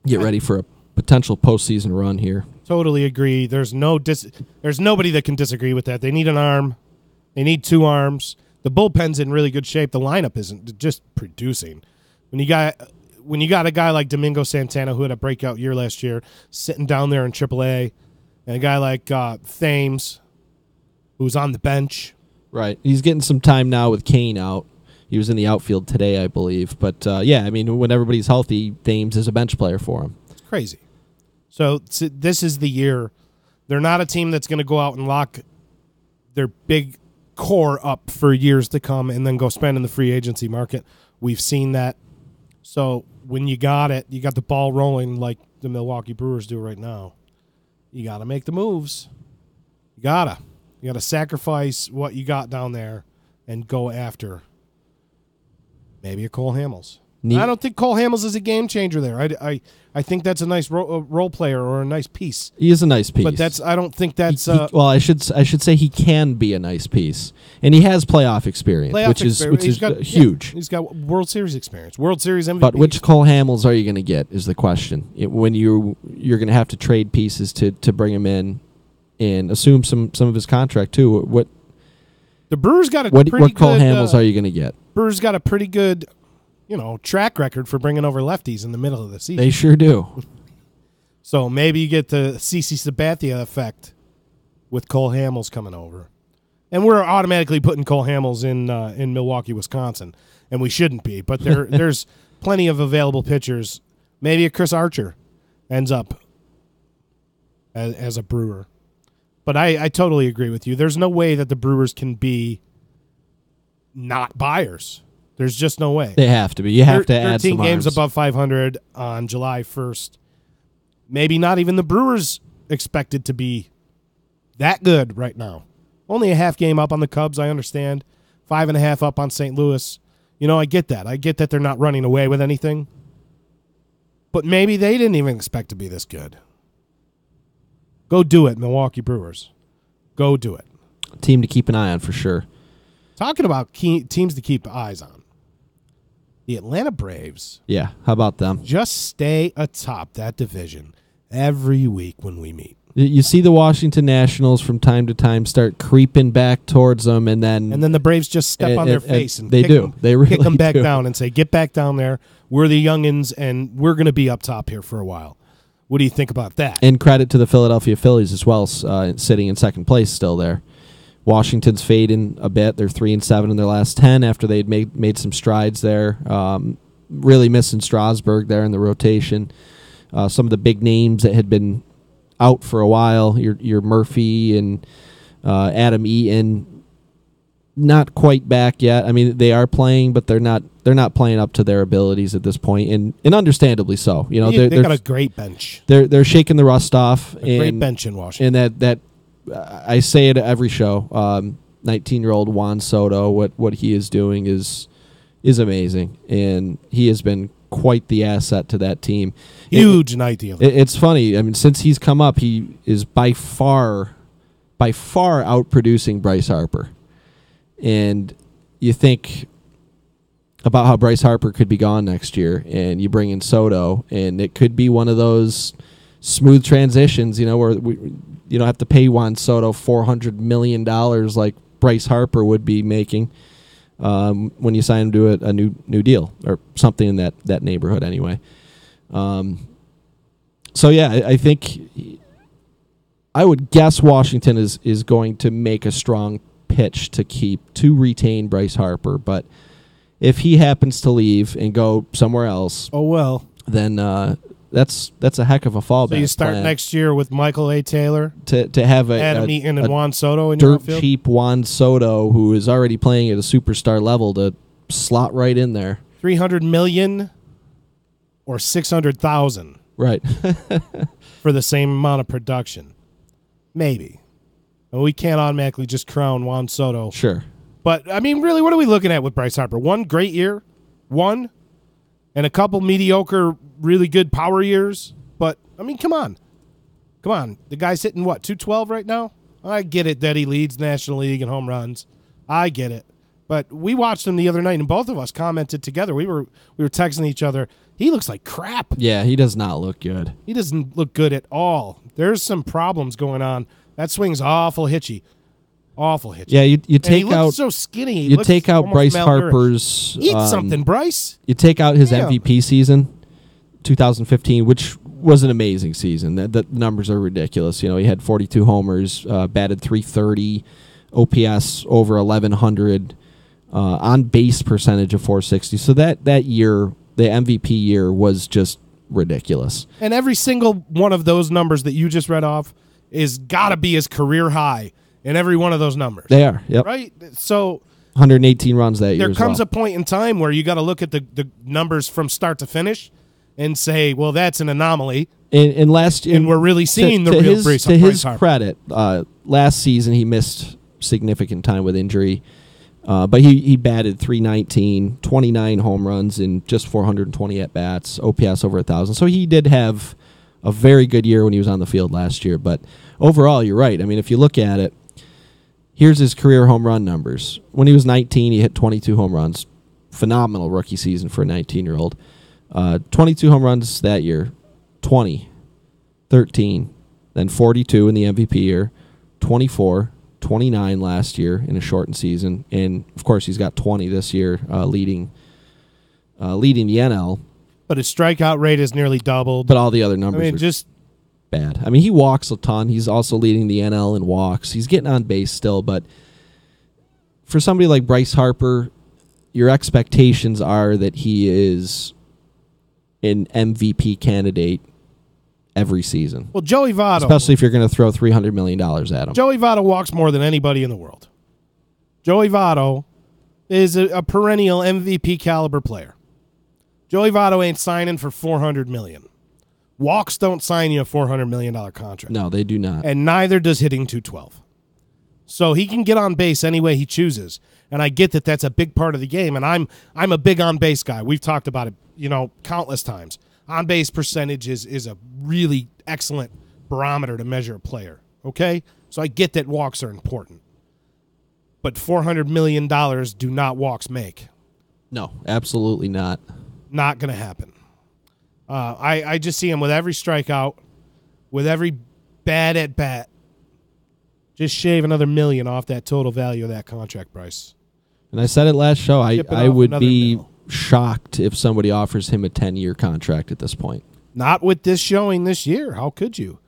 Get ready for potential postseason run here. Totally agree. There's nobody that can disagree with that. They need an arm. They need 2 arms. The bullpen's in really good shape. The lineup isn't just producing. When you got a guy like Domingo Santana, who had a breakout year last year, sitting down there in AAA, and a guy like Thames, who's on the bench. Right. He's getting some time now with Kane out. He was in the outfield today, I believe. But, yeah, I mean, when everybody's healthy, Thames is a bench player for him. It's crazy. So this is the year. They're not a team that's going to go out and lock their big core up for years to come and then go spend in the free agency market. We've seen that. So when you got it, you got the ball rolling like the Milwaukee Brewers do right now. You got to make the moves. You got to sacrifice what you got down there and go after maybe a Cole Hamels. I don't think Cole Hamels is a game changer there. I think that's a nice role player or a nice piece. He is a nice piece, but I don't think that's. Well, I should say he can be a nice piece, and he has playoff experience, which is huge. He's got World Series experience, World Series MVP. But which Cole Hamels are you going to get? Is the question. When you're going to have to trade pieces to bring him in and assume some of his contract too. What the Brewers got what Cole Hamels are you going to get? Brewers got a pretty good, track record for bringing over lefties in the middle of the season. They sure do. So maybe you get the CC Sabathia effect with Cole Hamels coming over. And we're automatically putting Cole Hamels in Milwaukee, Wisconsin, and we shouldn't be. But there's plenty of available pitchers. Maybe a Chris Archer ends up as a Brewer. But I totally agree with you. There's no way that the Brewers can be not buyers. There's just no way. They have to be. You have to add some 13 games arms. above 500 on July 1st. Maybe not even the Brewers expected to be that good right now. Only a half game up on the Cubs, I understand. 5.5 up on St. Louis. I get that. I get that they're not running away with anything. But maybe they didn't even expect to be this good. Go do it, Milwaukee Brewers. Go do it. Team to keep an eye on for sure. Talking about teams to keep eyes on. The Atlanta Braves. Yeah, how about them? Just stay atop that division every week when we meet. You see the Washington Nationals from time to time start creeping back towards them, and then the Braves just step on their face and they do. They really kick them back do. down and say, "Get back down there. We're the youngins, and we're going to be up top here for a while." What do you think about that? And credit to the Philadelphia Phillies as well, sitting in second place still there. Washington's fading a bit. They're 3-7 in their last 10 after they'd made some strides there. Really missing Strasburg there in the rotation. Some of the big names that had been out for a while, your Murphy and Adam Eaton, not quite back yet. I mean, they are playing, but they're not playing up to their abilities at this point, and understandably so. They got a great bench. They're shaking the rust off. Great bench in Washington. And that I say it at every show. 19-year-old Juan Soto, what he is doing is amazing, and he has been quite the asset to that team. Huge night deal. It's funny. I mean, since he's come up, he is by far outproducing Bryce Harper. And you think about how Bryce Harper could be gone next year, and you bring in Soto, and it could be one of those smooth transitions, where you don't have to pay Juan Soto $400 million like Bryce Harper would be making when you sign him to a new deal or something in that neighborhood anyway. So yeah, I think I would guess Washington is going to make a strong pitch to retain Bryce Harper, but if he happens to leave and go somewhere else, then that's a heck of a fallback. So you start plan. Next year with Michael A. Taylor to have Adam Eaton and Juan Soto in your dirt outfield? cheap Juan Soto who is already playing at a superstar level to slot right in there. $300 million or $600,000, right? For the same amount of production, maybe. And we can't automatically just crown Juan Soto. Sure. But, I mean, really, what are we looking at with Bryce Harper? One great year, and a couple mediocre, really good power years. But, I mean, come on. The guy's hitting, 212 right now? I get it that he leads National League in home runs. I get it. But we watched him the other night, and both of us commented together. We were texting each other. He looks like crap. Yeah, he does not look good. He doesn't look good at all. There's some problems going on. That swing's awful hitchy. Awful hitchy. Yeah, you and take he out looks so skinny. He you looks take out almost Bryce malnourished. Harper's Eat something, Bryce. You take out his Yeah. MVP season, 2015, which was an amazing season. The numbers are ridiculous. You know, he had 42 homers, batted .330, OPS over 1,100, on base percentage of .460. So that year, the MVP year, was just ridiculous. And every single one of those numbers that you just read off is got to be his career high in every one of those numbers. They are, yep. Right? So 118 runs that year. there comes a point in time where you got to look at the numbers from start to finish and say, well, that's an anomaly. And we're really seeing the real Bryce to his Harper. credit, last season he missed significant time with injury, but he batted .319, 29 home runs in just 420 at bats, OPS over 1,000. So he did have a very good year when he was on the field last year. But overall, you're right. I mean, if you look at it, here's his career home run numbers. When he was 19, he hit 22 home runs. Phenomenal rookie season for a 19-year-old. 22 home runs that year, 20, 13, then 42 in the MVP year, 24, 29 last year in a shortened season, and of course he's got 20 this year, leading the NL. But his strikeout rate is nearly doubled. But all the other numbers are just bad. I mean, he walks a ton. He's also leading the NL in walks. He's getting on base still, but for somebody like Bryce Harper, your expectations are that he is an MVP candidate every season. Well, Joey Votto, especially if you're going to throw $300 million at him. Joey Votto walks more than anybody in the world. Joey Votto is a perennial MVP caliber player. Joey Votto ain't signing for $400 million. Walks don't sign you a $400 million contract. No, they do not. And neither does hitting .212. So he can get on base any way he chooses. And I get that that's a big part of the game. And I'm a big on base guy. We've talked about it, countless times. On base percentage is a really excellent barometer to measure a player. Okay? So I get that walks are important. But $400 million do not walks make. No, absolutely not. Not going to happen. I just see him with every strikeout, with every bad at bat. Just shave another $1 million off that total value of that contract price. And I said it last show. I would be shocked if somebody offers him a 10-year contract at this point. Not with this showing this year. How could you?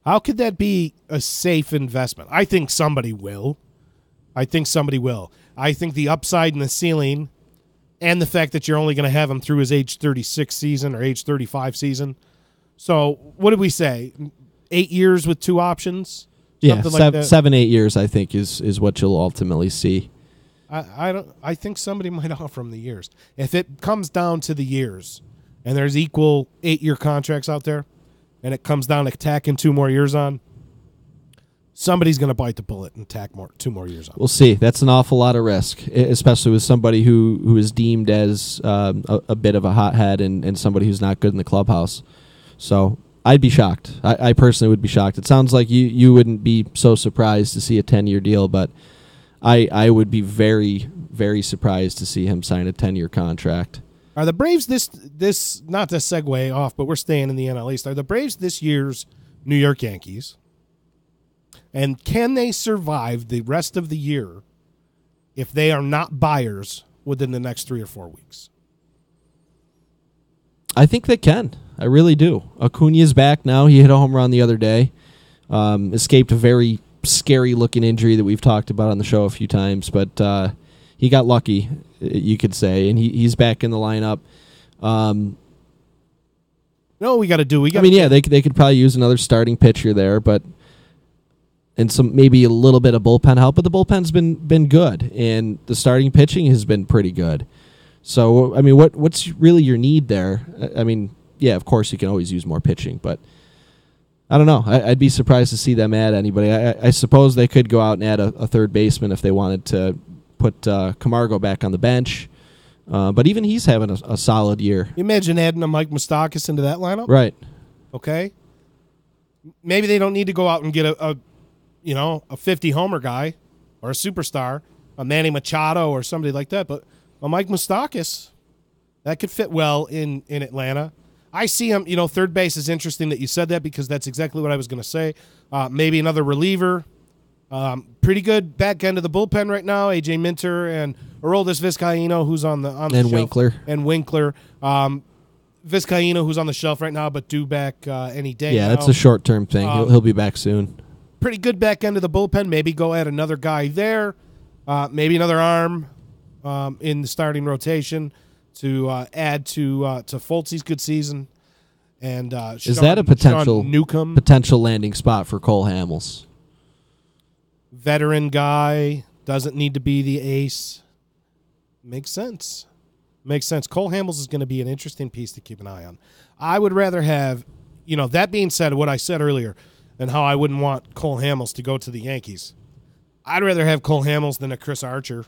How could that be a safe investment? I think somebody will. I think the upside and the ceiling and the fact that you're only going to have him through his age 36 season or age 35 season. So what did we say? 8 years with 2 options? Yeah, 7-8 years, I think, is what you'll ultimately see. I think somebody might offer him the years. If it comes down to the years and there's equal 8-year contracts out there and it comes down to tacking 2 more years on, somebody's going to bite the bullet and tack 2 more years on. We'll see. That's an awful lot of risk, especially with somebody who is deemed as a bit of a hothead and somebody who's not good in the clubhouse. So I'd be shocked. I personally would be shocked. It sounds like you wouldn't be so surprised to see a 10-year deal, but I would be very, very surprised to see him sign a 10-year contract. Are the Braves this not to segue off, but we're staying in the NL East. Are the Braves this year's New York Yankees? And can they survive the rest of the year if they are not buyers within the next 3 or 4 weeks? I think they can. I really do. Acuna's back now. He hit a home run the other day. Escaped a very scary-looking injury that we've talked about on the show a few times, but he got lucky, you could say, and he's back in the lineup. We got to do. They could probably use another starting pitcher there, and some maybe a little bit of bullpen help, but the bullpen's been good, and the starting pitching has been pretty good. So, I mean, what's really your need there? I mean, yeah, of course you can always use more pitching, but I don't know. I'd be surprised to see them add anybody. I suppose they could go out and add a third baseman if they wanted to put Camargo back on the bench. But even he's having a solid year. You imagine adding a Mike Moustakas into that lineup? Right. Okay. Maybe they don't need to go out and get a 50 homer guy or a superstar. a Manny Machado or somebody like that. But a Mike Moustakas, that could fit well in Atlanta. I see him, third base is interesting that you said that because that's exactly what I was going to say. Maybe another reliever. Pretty good back end of the bullpen right now. A.J. Minter and Aroldis Vizcaíno, who's on the and shelf. Winkler. And Winkler. Vizcaíno, who's on the shelf right now, but due back any day Yeah, now. that's a short-term thing. He'll be back soon. Pretty good back end of the bullpen. Maybe go add another guy there. Maybe another arm in the starting rotation to add to Foltzy's good season. And is that a potential Newcomb, potential landing spot for Cole Hamels? Veteran guy, doesn't need to be the ace. Makes sense. Cole Hamels is going to be an interesting piece to keep an eye on. I would rather have, that being said, what I said earlier, and how I wouldn't want Cole Hamels to go to the Yankees. I'd rather have Cole Hamels than a Chris Archer.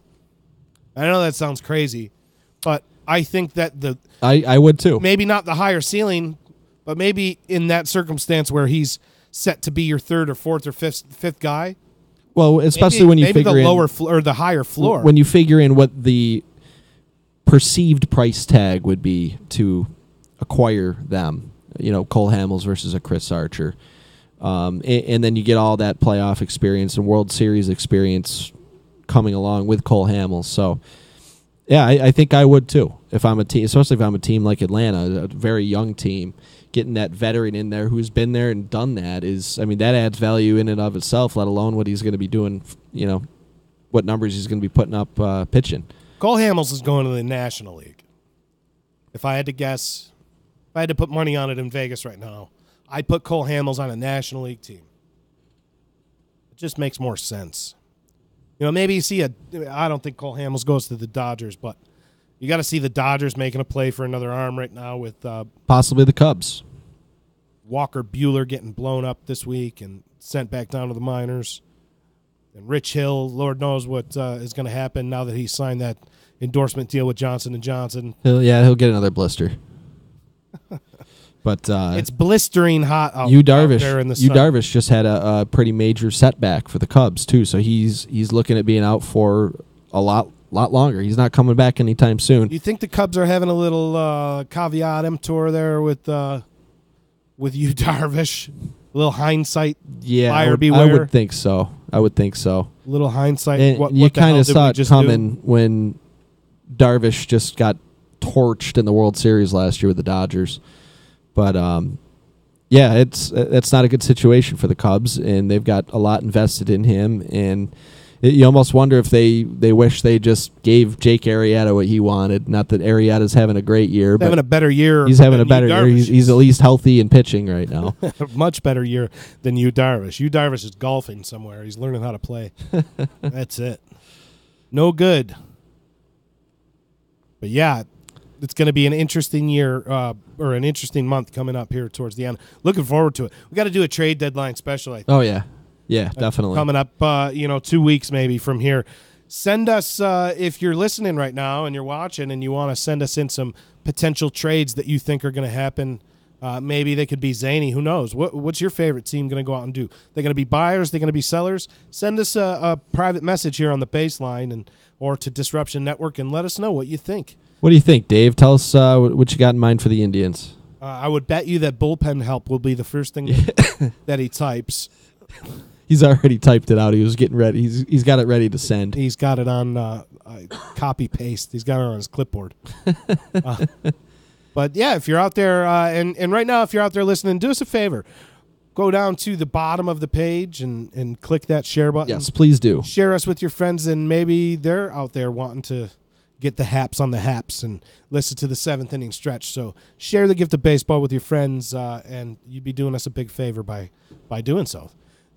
I know that sounds crazy, but I think that I would too. Maybe not the higher ceiling, but maybe in that circumstance where he's set to be your third or fourth or fifth guy. Well, especially when you figure the in lower or the higher floor. When you figure in what the perceived price tag would be to acquire them, Cole Hamels versus a Chris Archer. And then you get all that playoff experience and World Series experience coming along with Cole Hamels. So, yeah, I think I would too. If I'm a team, especially if I'm a team like Atlanta, a very young team, getting that veteran in there who's been there and done that that adds value in and of itself, let alone what he's going to be doing, what numbers he's going to be putting up pitching. Cole Hamels is going to the National League. If I had to guess, if I had to put money on it in Vegas right now, I'd put Cole Hamels on a National League team. It just makes more sense. Maybe you see I don't think Cole Hamels goes to the Dodgers, but you got to see the Dodgers making a play for another arm right now with possibly the Cubs. Walker Buehler getting blown up this week and sent back down to the minors. And Rich Hill, Lord knows what is going to happen now that he signed that endorsement deal with Johnson & Johnson. He'll get another blister. But it's blistering hot out, Yu out there in the sun. Darvish just had a pretty major setback for the Cubs too, so he's looking at being out for a lot longer. He's not coming back anytime soon. You think the Cubs are having a little caveat emptor there with Yu Darvish? A little hindsight. Yeah, buyer beware. I would think so. A little hindsight. And what you kind of saw it coming do? when Darvish just got torched in the World Series last year with the Dodgers. But it's not a good situation for the Cubs, and they've got a lot invested in him. And you almost wonder if they wish they just gave Jake Arrieta what he wanted. Not that Arrieta's having a great year, but having a better year. He's having a better year. He's at least healthy and pitching right now. Much better year than Yu Darvish. Yu Darvish is golfing somewhere. He's learning how to play. That's it. No good. But yeah, it's going to be an interesting year or an interesting month coming up here towards the end. Looking forward to it. We got to do a trade deadline special, I think. Oh, yeah. Yeah, definitely. Coming up, 2 weeks maybe from here. Send us, if you're listening right now and you're watching and you want to send us in some potential trades that you think are going to happen. Maybe they could be zany. Who knows? What's your favorite team going to go out and do? They're going to be buyers? They're going to be sellers? Send us a private message here on the baseline or to Disruption Network and let us know what you think. What do you think, Dave? Tell us what you got in mind for the Indians. I would bet you that bullpen help will be the first thing that he types. He's already typed it out. He was getting ready. He's got it ready to send. He's got it on copy paste. He's got it on his clipboard. But yeah, if you're out there, and right now, if you're out there listening, do us a favor. Go down to the bottom of the page and click that share button. Yes, please do. Share us with your friends, and maybe they're out there wanting to get the haps on the haps and listen to the seventh inning stretch. So share the gift of baseball with your friends, and you'd be doing us a big favor by doing so.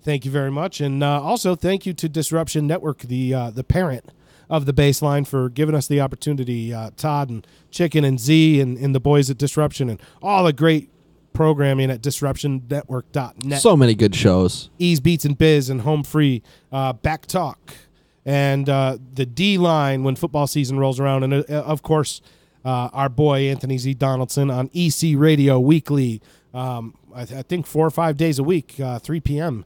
Thank you very much. And also thank you to Disruption Network, the parent of the Baseline, for giving us the opportunity, Todd and Chicken and Z and the boys at Disruption and all the great programming at DisruptionNetwork.net. So many good shows. Ease, Beats, and Bizz and Home Free, Back Talk, and the D-Line when football season rolls around. And, of course, our boy Anthony Z. Donaldson on EC Radio weekly, I think 4 or 5 days a week, 3 p.m.,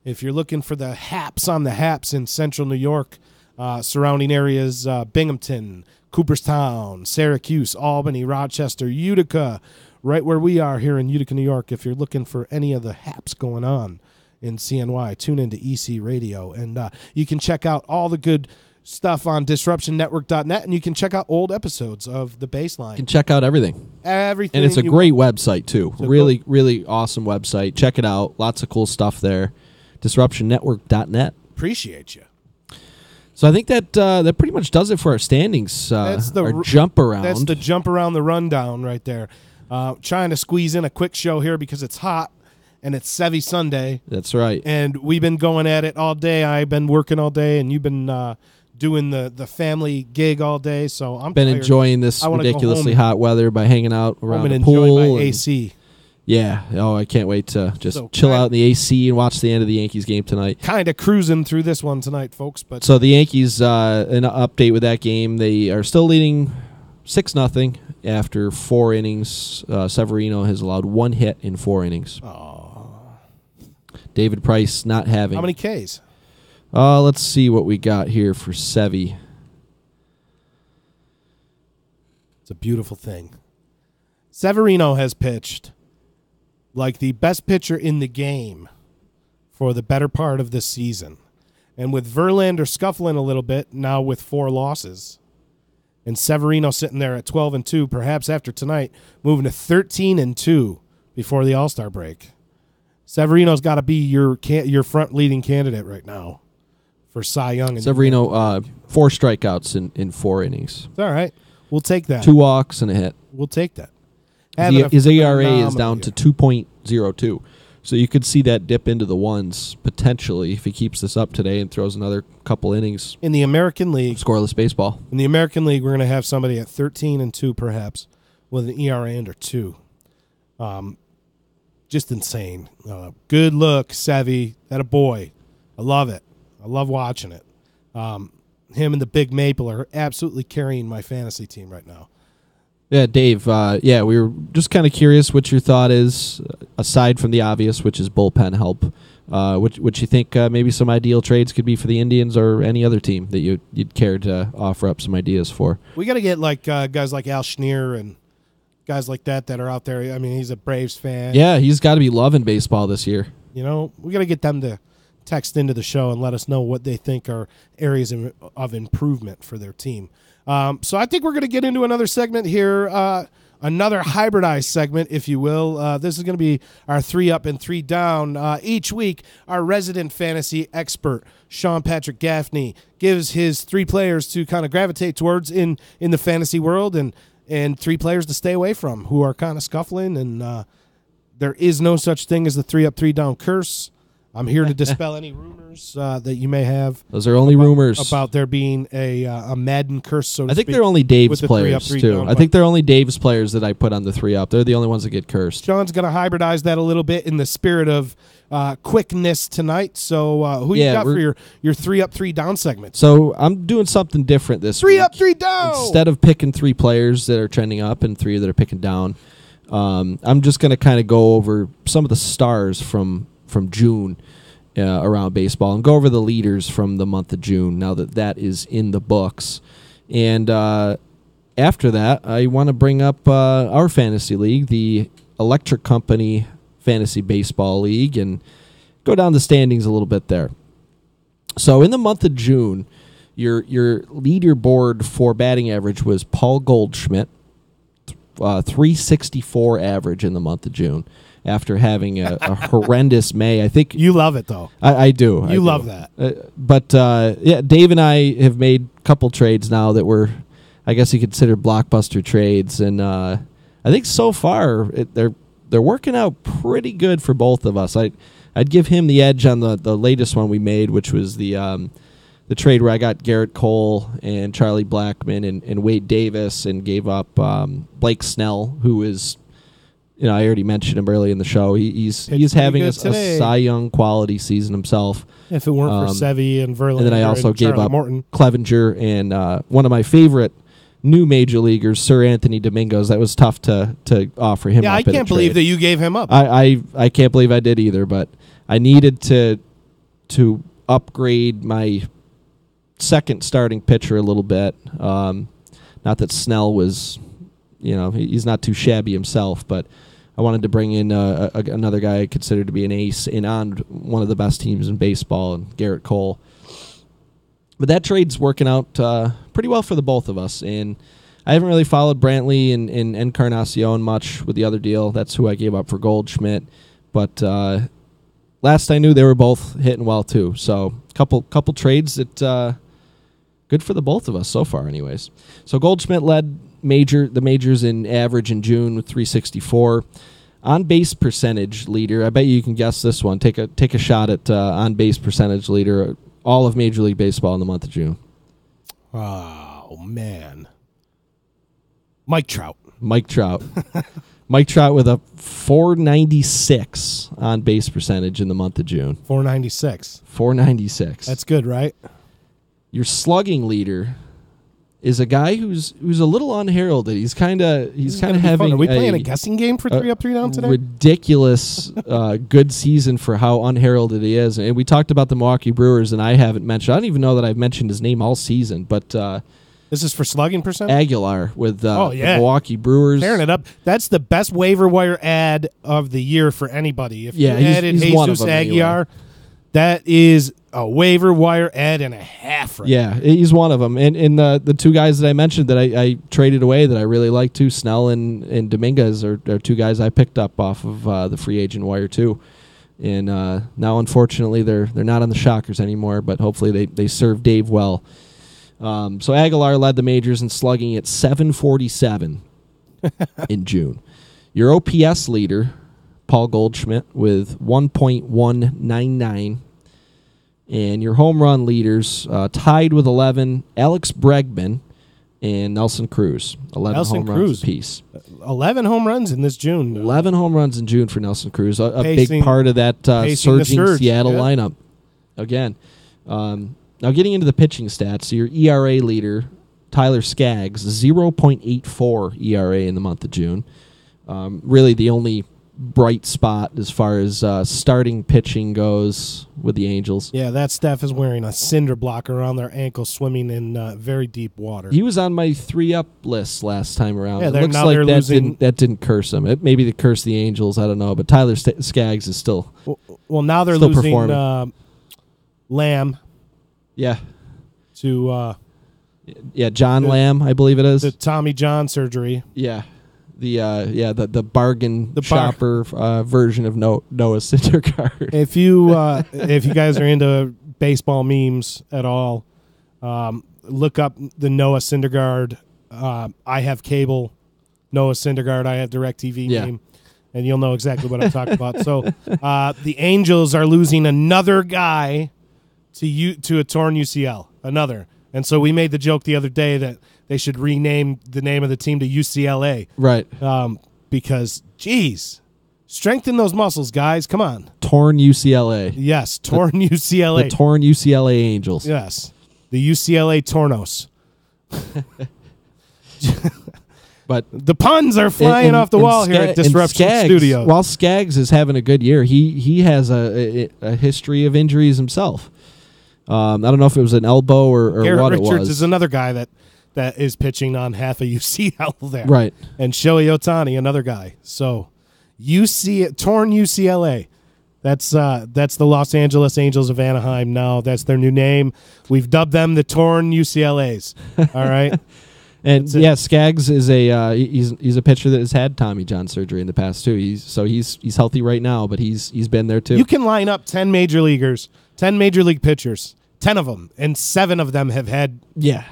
if you're looking for the haps on the haps in central New York, surrounding areas, Binghamton, Cooperstown, Syracuse, Albany, Rochester, Utica, right where we are here in Utica, New York. If you're looking for any of the haps going on in CNY, tune into EC Radio. And you can check out all the good stuff on disruptionnetwork.net, and you can check out old episodes of The Baseline. You can check out everything. Everything. And it's a great website, too. So really, really awesome website. Check it out. Lots of cool stuff there. Disruptionnetwork.net. Appreciate you. So I think that that pretty much does it for our standings. That's the our jump around. That's the jump around, the rundown right there. Trying to squeeze in a quick show here because it's hot and it's Sevy Sunday. That's right. And we've been going at it all day. I've been working all day, and you've been doing the family gig all day. So I'm been tired. enjoying this ridiculously hot weather by hanging out around the pool. Enjoy my AC. Yeah. Oh, I can't wait to just chill out in the AC and watch the end of the Yankees game tonight. Kind of cruising through this one tonight, folks. But so the Yankees, an update with that game, they are still leading 6-0 after 4 innings. Severino has allowed 1 hit in 4 innings. David Price not having. How many Ks? Let's see what we got here for Sevy. It's a beautiful thing. Severino has pitched like the best pitcher in the game for the better part of this season. And with Verlander scuffling a little bit, now with 4 losses, and Severino sitting there at 12-2, perhaps after tonight, moving to 13-2 before the All-Star break. Severino's got to be your front leading candidate right now for Cy Young. And Severino, 4 strikeouts in 4 innings. It's all right. We'll take that. 2 walks and a hit. We'll take that. His ERA is down to 2.02. So you could see that dip into the ones potentially if he keeps this up today and throws another couple innings. In the American League. Scoreless baseball. In the American League, we're going to have somebody at 13-2 perhaps with an ERA under 2. Just insane. Good look, Sevy. That a boy. I love it. I love watching it. Him and the Big Maple are absolutely carrying my fantasy team right now. Yeah, Dave, we were just kind of curious what your thought is, aside from the obvious, which is bullpen help. Which you think maybe some ideal trades could be for the Indians or any other team that you'd care to offer up some ideas for? We got to get like guys like Al Schneer and guys like that are out there. I mean, he's a Braves fan. Yeah, he's got to be loving baseball this year. You know, we got to get them to text into the show and let us know what they think are areas of improvement for their team. So I think we're going to get into another segment here, another hybridized segment, if you will. This is going to be our 3 up and 3 down. Each week, our resident fantasy expert, Sean Patrick Gaffney, gives his 3 players to kind of gravitate towards in the fantasy world and 3 players to stay away from who are kind of scuffling. And there is no such thing as the 3 up, 3 down curse. I'm here to dispel any rumors that you may have. Those are only rumors about there being a Madden curse. So to I think speak, they're only Dave's the players 3 up, 3 too. down, I think they're only Dave's players that I put on the 3 up. They're the only ones that get cursed. Sean's going to hybridize that a little bit in the spirit of quickness tonight. So who you got for your 3 up, 3 down segment? So I'm doing something different this 3 week. 3 up, 3 down. Instead of picking 3 players that are trending up and 3 that are picking down, I'm just going to kind of go over some of the stars from June. Around baseball and go over the leaders from the month of June now that is in the books. And after that, I want to bring up our fantasy league, the Electric Company Fantasy Baseball League, and go down the standings a little bit there. So in the month of June, your leaderboard for batting average was Paul Goldschmidt, 364 average in the month of June. After having a horrendous May. I think you love it, though. I do. You love that. But Dave and I have made a couple trades now that were, I guess you consider blockbuster trades. And I think so far they're working out pretty good for both of us. I'd give him the edge on the latest one we made, which was the trade where I got Garrett Cole and Charlie Blackmon and Wade Davis and gave up Blake Snell, who is... I already mentioned him early in the show. He's having a Cy Young quality season himself. If it weren't for Sevy and Verlander, and then I also gave Charlie up Morton. Clevenger and one of my favorite new major leaguers, Sir Anthony Domingos. That was tough to offer him. Yeah, up I can't believe that you gave him up. I can't believe I did either. But I needed to upgrade my second starting pitcher a little bit. Not that Snell was, he's not too shabby himself, but I wanted to bring in another guy I consider to be an ace on one of the best teams in baseball, and Garrett Cole. But that trade's working out pretty well for the both of us, and I haven't really followed Brantley and Encarnacion much with the other deal. That's who I gave up for Goldschmidt. But last I knew, they were both hitting well too. So couple trades that good for the both of us so far, anyways. So Goldschmidt led the majors in average in June with 364. On base percentage leader. I bet you can guess this one. Take a shot at on base percentage leader. All of Major League Baseball in the month of June. Oh man. Mike Trout. Mike Trout with a 496 on base percentage in the month of June. 496. 496. That's good, right? Your slugging leader is a guy who's a little unheralded. He's kind of having. Are we playing a guessing game for 3 up, 3 down today? Ridiculous good season for how unheralded he is. And we talked about the Milwaukee Brewers, and I haven't mentioned. I don't even know that I've mentioned his name all season, but. This is for slugging percent? Aguilar with the Milwaukee Brewers. Tearing it up. That's the best waiver wire ad of the year for anybody. If you added he's Jesus Aguilar, anyway. That is a waiver wire ad and a half. Yeah, he's one of them. And the two guys that I mentioned that I traded away that I really like too, Snell and Dominguez, are two guys I picked up off of the free agent wire too. And now, unfortunately, they're not on the Shockers anymore, but hopefully they serve Dave well. So Aguilar led the majors in slugging at 747 in June. Your OPS leader, Paul Goldschmidt, with 1.199. And your home run leaders, tied with 11, Alex Bregman and Nelson Cruz. 11 home runs apiece. 11 home runs in this June. 11 home runs in June for Nelson Cruz. A big part of that surging Seattle lineup. Again. Now, getting into the pitching stats, your ERA leader, Tyler Skaggs, 0.84 ERA in the month of June. Really the only bright spot as far as starting pitching goes with the Angels. Yeah, that staff is wearing a cinder block around their ankle, swimming in very deep water. He was on my 3-up list last time around. Yeah, it looks like that didn't curse him. Maybe they cursed the Angels, I don't know. But Tyler Skaggs is still Well, now they're still losing Lamb. Yeah. To John Lamb, I believe it is. The Tommy John surgery. Yeah. The bargain shopper version of Noah Syndergaard. If you guys are into baseball memes at all, look up the Noah Syndergaard. I have cable. Noah Syndergaard. I have DirecTV meme, and you'll know exactly what I'm talking about. So the Angels are losing another guy to a torn UCL. Another. And so we made the joke the other day that they should rename the name of the team to UCLA. Right. Because, geez, strengthen those muscles, guys. Come on. Torn UCLA. Yes, torn UCLA. The torn UCLA Angels. Yes. The UCLA Tornos. But the puns are flying off the wall here at Disruption Studios. While Skaggs is having a good year, he has a history of injuries himself. I don't know if it was an elbow or what it was. Richards is another guy that is pitching on half a UCL there. Right. And Shohei Ohtani, another guy. So torn UCLA. That's the Los Angeles Angels of Anaheim now. That's their new name. We've dubbed them the torn UCLAs. All right. And Skaggs is he's a pitcher that has had Tommy John surgery in the past too. He's healthy right now, but he's been there too. You can line up 10 major leaguers, 10 major league pitchers, 10 of them, and 7 of them have had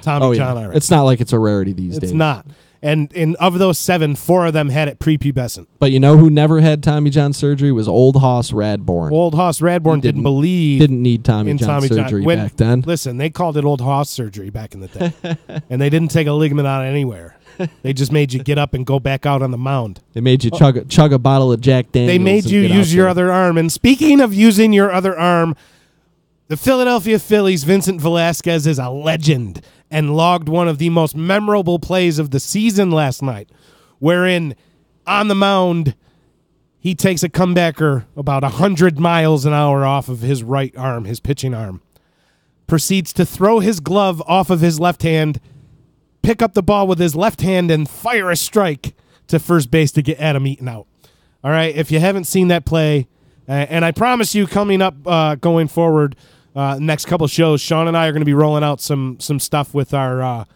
Tommy John already. It's not like it's a rarity these days. It's not. And of those 7, 4 of them had it prepubescent. But you know who never had Tommy John surgery was Old Hoss Radbourne. Old Hoss Radbourne didn't need Tommy John surgery back then. Listen, they called it Old Hoss surgery back in the day. And they didn't take a ligament out anywhere. They just made you get up and go back out on the mound. They made you chug a bottle of Jack Daniels. They made you use your other arm. And speaking of using your other arm, the Philadelphia Phillies' Vincent Velasquez is a legend and logged one of the most memorable plays of the season last night, wherein on the mound he takes a comebacker about 100 miles an hour off of his right arm, his pitching arm. proceeds to throw his glove off of his left hand, pick up the ball with his left hand, and fire a strike to first base to get Adam Eaton out. All right, if you haven't seen that play, and I promise you coming up going forward, next couple of shows, Sean and I are going to be rolling out some stuff with our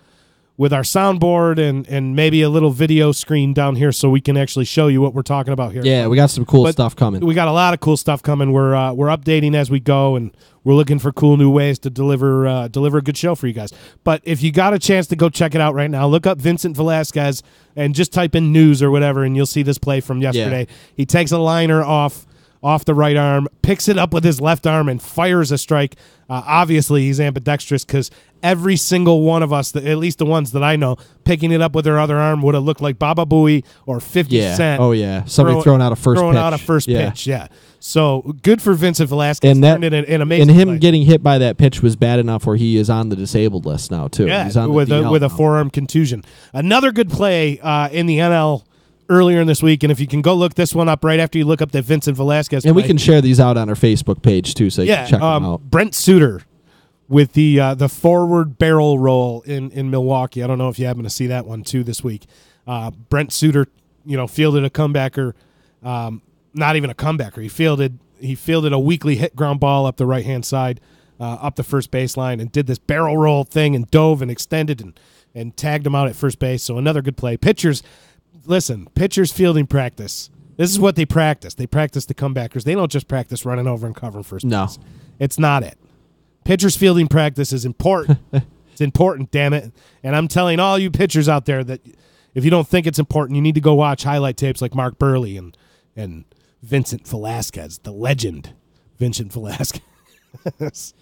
soundboard and maybe a little video screen down here so we can actually show you what we're talking about here. Yeah, we got some cool stuff coming. We got a lot of cool stuff coming. We're updating as we go, and we're looking for cool new ways to deliver a good show for you guys. But if you got a chance to go check it out right now, look up Vincent Velasquez and just type in news or whatever, and you'll see this play from yesterday. Yeah. He takes a liner off the right arm, picks it up with his left arm, and fires a strike. Obviously, he's ambidextrous because every single one of us, at least the ones that I know, picking it up with their other arm would have looked like Baba Booey or 50 Cent. Oh, yeah. Somebody throwing out a first pitch, yeah. So good for Vincent Velasquez. And that, an amazing and him play. Getting hit by that pitch was bad enough where he is on the disabled list now, too. Yeah, he's on with a forearm contusion. Another good play in the NL earlier in this week, and if you can go look this one up right after you look up the Vincent Velasquez and play. We can share these out on our Facebook page, too, so you can check them out. Brent Suter with the forward barrel roll in Milwaukee. I don't know if you happen to see that one, too, this week. Brent Suter, fielded a comebacker, not even a comebacker. He fielded a weakly hit ground ball up the right-hand side, up the first baseline, and did this barrel roll thing and dove and extended and tagged him out at first base. So another good play. Pitchers fielding practice. This is what they practice. They practice the comebackers. They don't just practice running over and covering first base. No. It's not it. Pitchers fielding practice is important. It's important, damn it. And I'm telling all you pitchers out there that if you don't think it's important, you need to go watch highlight tapes like Mark Burley and Vincent Velasquez, the legend Vincent Velasquez.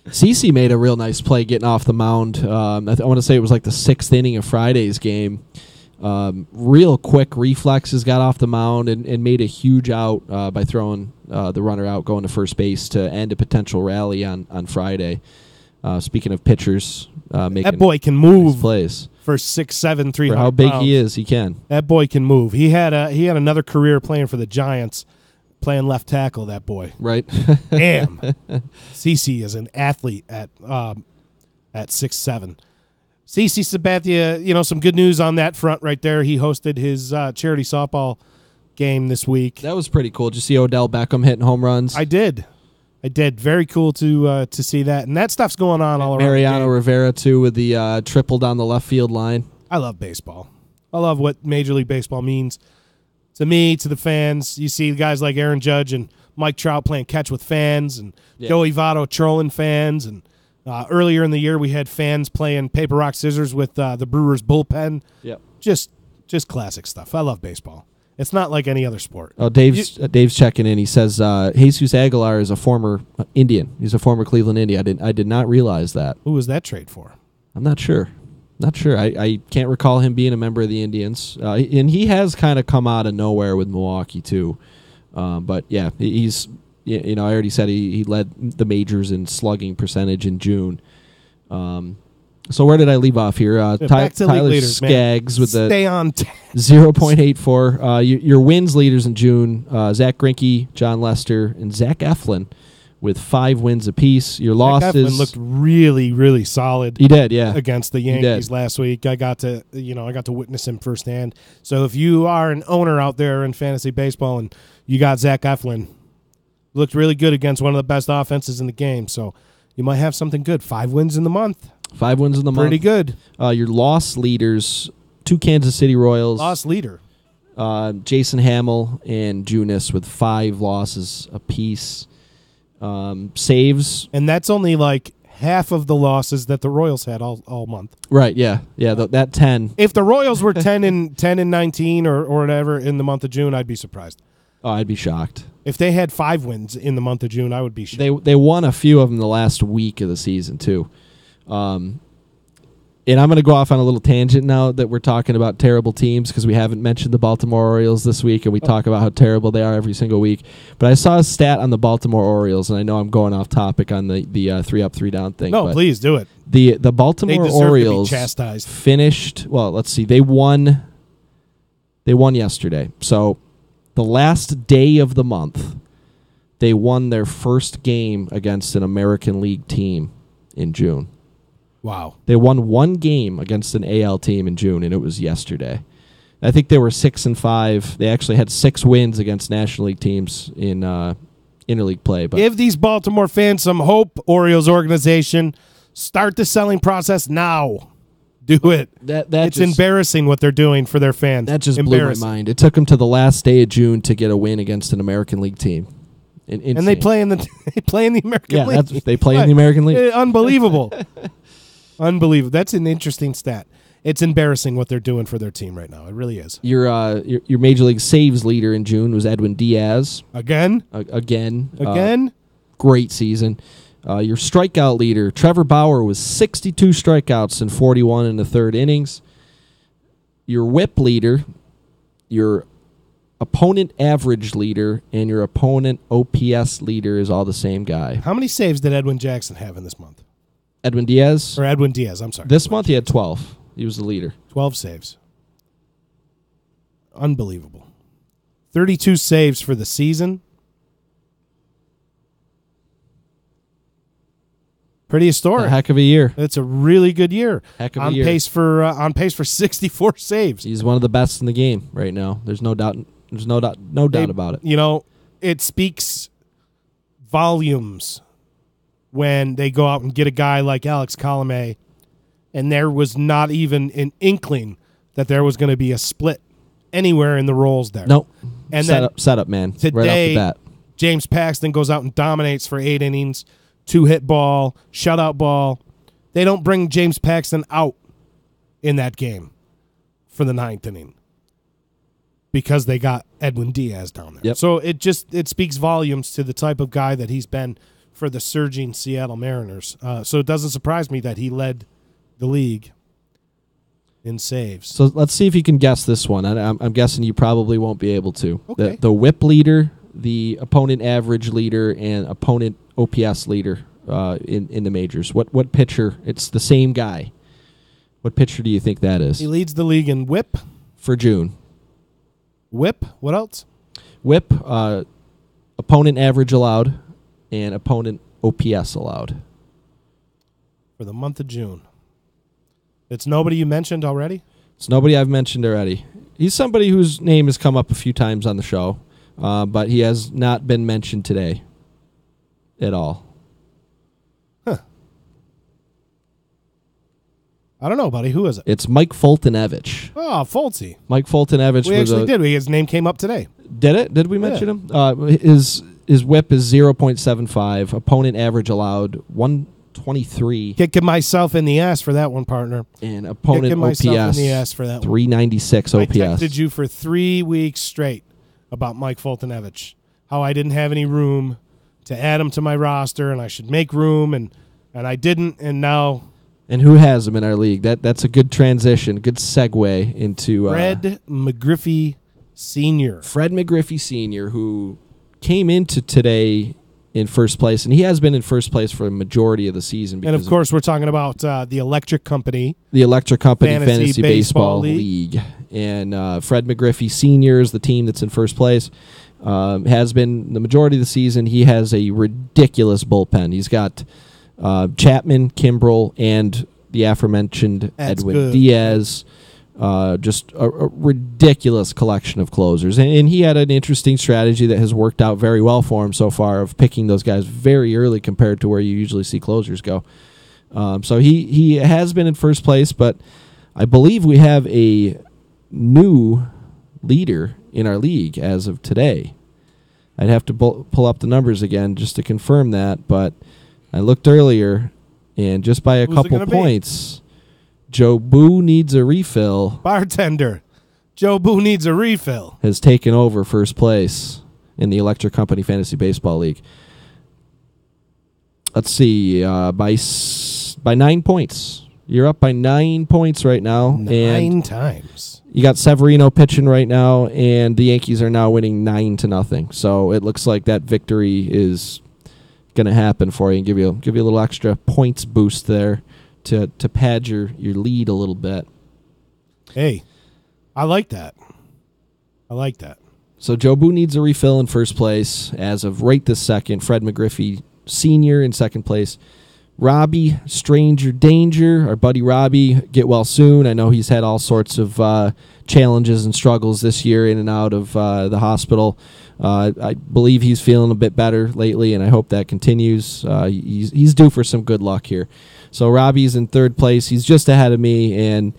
CeCe made a real nice play getting off the mound. I want to say it was like the 6th inning of Friday's game. Real quick reflexes, got off the mound and made a huge out by throwing the runner out, going to first base to end a potential rally on Friday. Speaking of pitchers, making that boy can move nice plays for 6'7", 300 For how big pounds. he is, he can. That boy can move. He had another career playing for the Giants, playing left tackle. That boy, right? Damn, CeCe is an athlete at 6'7". CeCe Sabathia, some good news on that front right there. He hosted his charity softball game this week. That was pretty cool. Did you see Odell Beckham hitting home runs? I did. Very cool to see that. And that stuff's going on all around. Mariano Rivera, too, with the triple down the left field line. I love baseball. I love what Major League Baseball means to me, to the fans. You see guys like Aaron Judge and Mike Trout playing catch with fans, and Joey Votto trolling fans, and earlier in the year, we had fans playing paper, rock, scissors with the Brewers bullpen. Yep. Just classic stuff. I love baseball. It's not like any other sport. Oh, Dave's checking in. He says Jesus Aguilar is a former Indian. He's a former Cleveland Indian. I did not realize that. Who was that trade for? I'm not sure. I can't recall him being a member of the Indians. And he has kind of come out of nowhere with Milwaukee, too. But, yeah, he's... I already said he led the majors in slugging percentage in June. So where did I leave off here? Tyler leaders, Skaggs with the stay on 0.84. Your wins leaders in June: Zach Greinke, John Lester, and Zach Eflin with 5 wins apiece. Your losses. Zach Eflin looked really, really solid. He did, yeah, against the Yankees last week. I got to witness him firsthand. So if you are an owner out there in fantasy baseball and you got Zach Eflin, looked really good against one of the best offenses in the game. So you might have something good. 5 wins in the month. 5 wins in the month. Pretty good. Your loss leaders, 2 Kansas City Royals. Loss leader. Jason Hamill and Junis with 5 losses apiece. Saves. And that's only like half of the losses that the Royals had all month. Right, yeah. Yeah, that 10. If the Royals were 10 and 19 or whatever in the month of June, I'd be surprised. Oh, I'd be shocked. If they had 5 wins in the month of June, I would be shocked. They won a few of them the last week of the season, too. And I'm going to go off on a little tangent now that we're talking about terrible teams because we haven't mentioned the Baltimore Orioles this week, and we talk about how terrible they are every single week. But I saw a stat on the Baltimore Orioles, and I know I'm going off topic on the 3-up, 3-down thing. No, please do it. The Baltimore Orioles finished. Well, let's see. They won yesterday. So the last day of the month, they won their first game against an American League team in June. Wow. They won one game against an AL team in June, and it was yesterday. I think they were 6-5. They actually had 6 wins against National League teams in interleague play. But Give these Baltimore fans some hope, Orioles organization. Start the selling process now. Do it. It's embarrassing what they're doing for their fans. That just blew my mind. It took them to the last day of June to get a win against an American League team. And they play in the American League. Yeah, they play in the American League. Unbelievable. Unbelievable. That's an interesting stat. It's embarrassing what they're doing for their team right now. It really is. Your Major League saves leader in June was Edwin Diaz. Again? Again. Great season. Your strikeout leader, Trevor Bauer, was 62 strikeouts and 41 in the third innings. Your whip leader, your opponent average leader, and your opponent OPS leader is all the same guy. How many saves did Edwin Jackson have in this month? Edwin Diaz? Or Edwin Diaz, I'm sorry. This month he had 12. He was the leader. 12 saves. Unbelievable. 32 saves for the season. Pretty historic. A heck of a year. It's a really good year. Heck of a year. On pace for 64 saves. He's one of the best in the game right now. There's no doubt. There's no doubt about it. You know, it speaks volumes when they go out and get a guy like Alex Colomé, and there was not even an inkling that there was going to be a split anywhere in the roles there. Nope. And set up, man. Today, right off the bat. James Paxton goes out and dominates for 8 innings, 2-hit ball, shutout ball. They don't bring James Paxton out in that game for the 9th inning because they got Edwin Diaz down there. Yep. So it speaks volumes to the type of guy that he's been for the surging Seattle Mariners. So it doesn't surprise me that he led the league in saves. So let's see if you can guess this one. I'm guessing you probably won't be able to. Okay. The whip leader, the opponent average leader, and opponent OPS leader in the majors. What pitcher? It's the same guy. What pitcher do you think that is? He leads the league in whip. For June. Whip? What else? Whip, opponent average allowed, and opponent OPS allowed. For the month of June. It's nobody you mentioned already? It's nobody I've mentioned already. He's somebody whose name has come up a few times on the show, but he has not been mentioned today at all. Huh. I don't know, buddy. Who is it? It's Mike Fultonevich. Oh, Fultzy. Mike Fultonevich. We actually did. His name came up today. Did it? Did we mention him? His whip is 0.75. Opponent average allowed 123. Kicking myself in the ass for that one, partner. And opponent Kicking OPS myself in the ass for that one. 396 OPS. I texted you for 3 weeks straight about Mike Fultonevich. How I didn't have any room to add him to my roster, and I should make room, and I didn't, and now. And who has him in our league? That's a good transition, good segue into Fred McGriffey Sr. Fred McGriffey Sr., who came into today in first place, and he has been in first place for a majority of the season. And, of course, we're talking about the Electric Company. The Electric Company Fantasy Baseball League. And Fred McGriffey Sr. is the team that's in first place. Has been the majority of the season. He has a ridiculous bullpen. He's got Chapman, Kimbrel, and the aforementioned Edwin Diaz. Just a ridiculous collection of closers. And he had an interesting strategy that has worked out very well for him so far of picking those guys very early compared to where you usually see closers go. So he has been in first place, but I believe we have a new leader in our league as of today. I'd have to pull up the numbers again just to confirm that, but I looked earlier, and just by a couple points, Joe Boo needs a refill. Bartender, Joe Boo needs a refill. Has taken over first place in the Electric Company Fantasy Baseball League. Let's see, by 9 points. You're up by 9 points right now. 9 times. You got Severino pitching right now, and the Yankees are now winning 9-0. So it looks like that victory is going to happen for you and give you a little extra points boost there to pad your lead a little bit. Hey, I like that. So Joe Boo needs a refill in first place as of right this second. Fred McGriffey Sr. in second place Robbie, stranger danger. Our buddy Robbie, get well soon. I know he's had all sorts of challenges and struggles this year in and out of the hospital. I believe he's feeling a bit better lately, and I hope that continues. He's due for some good luck here. So Robbie's in third place. He's just ahead of me, and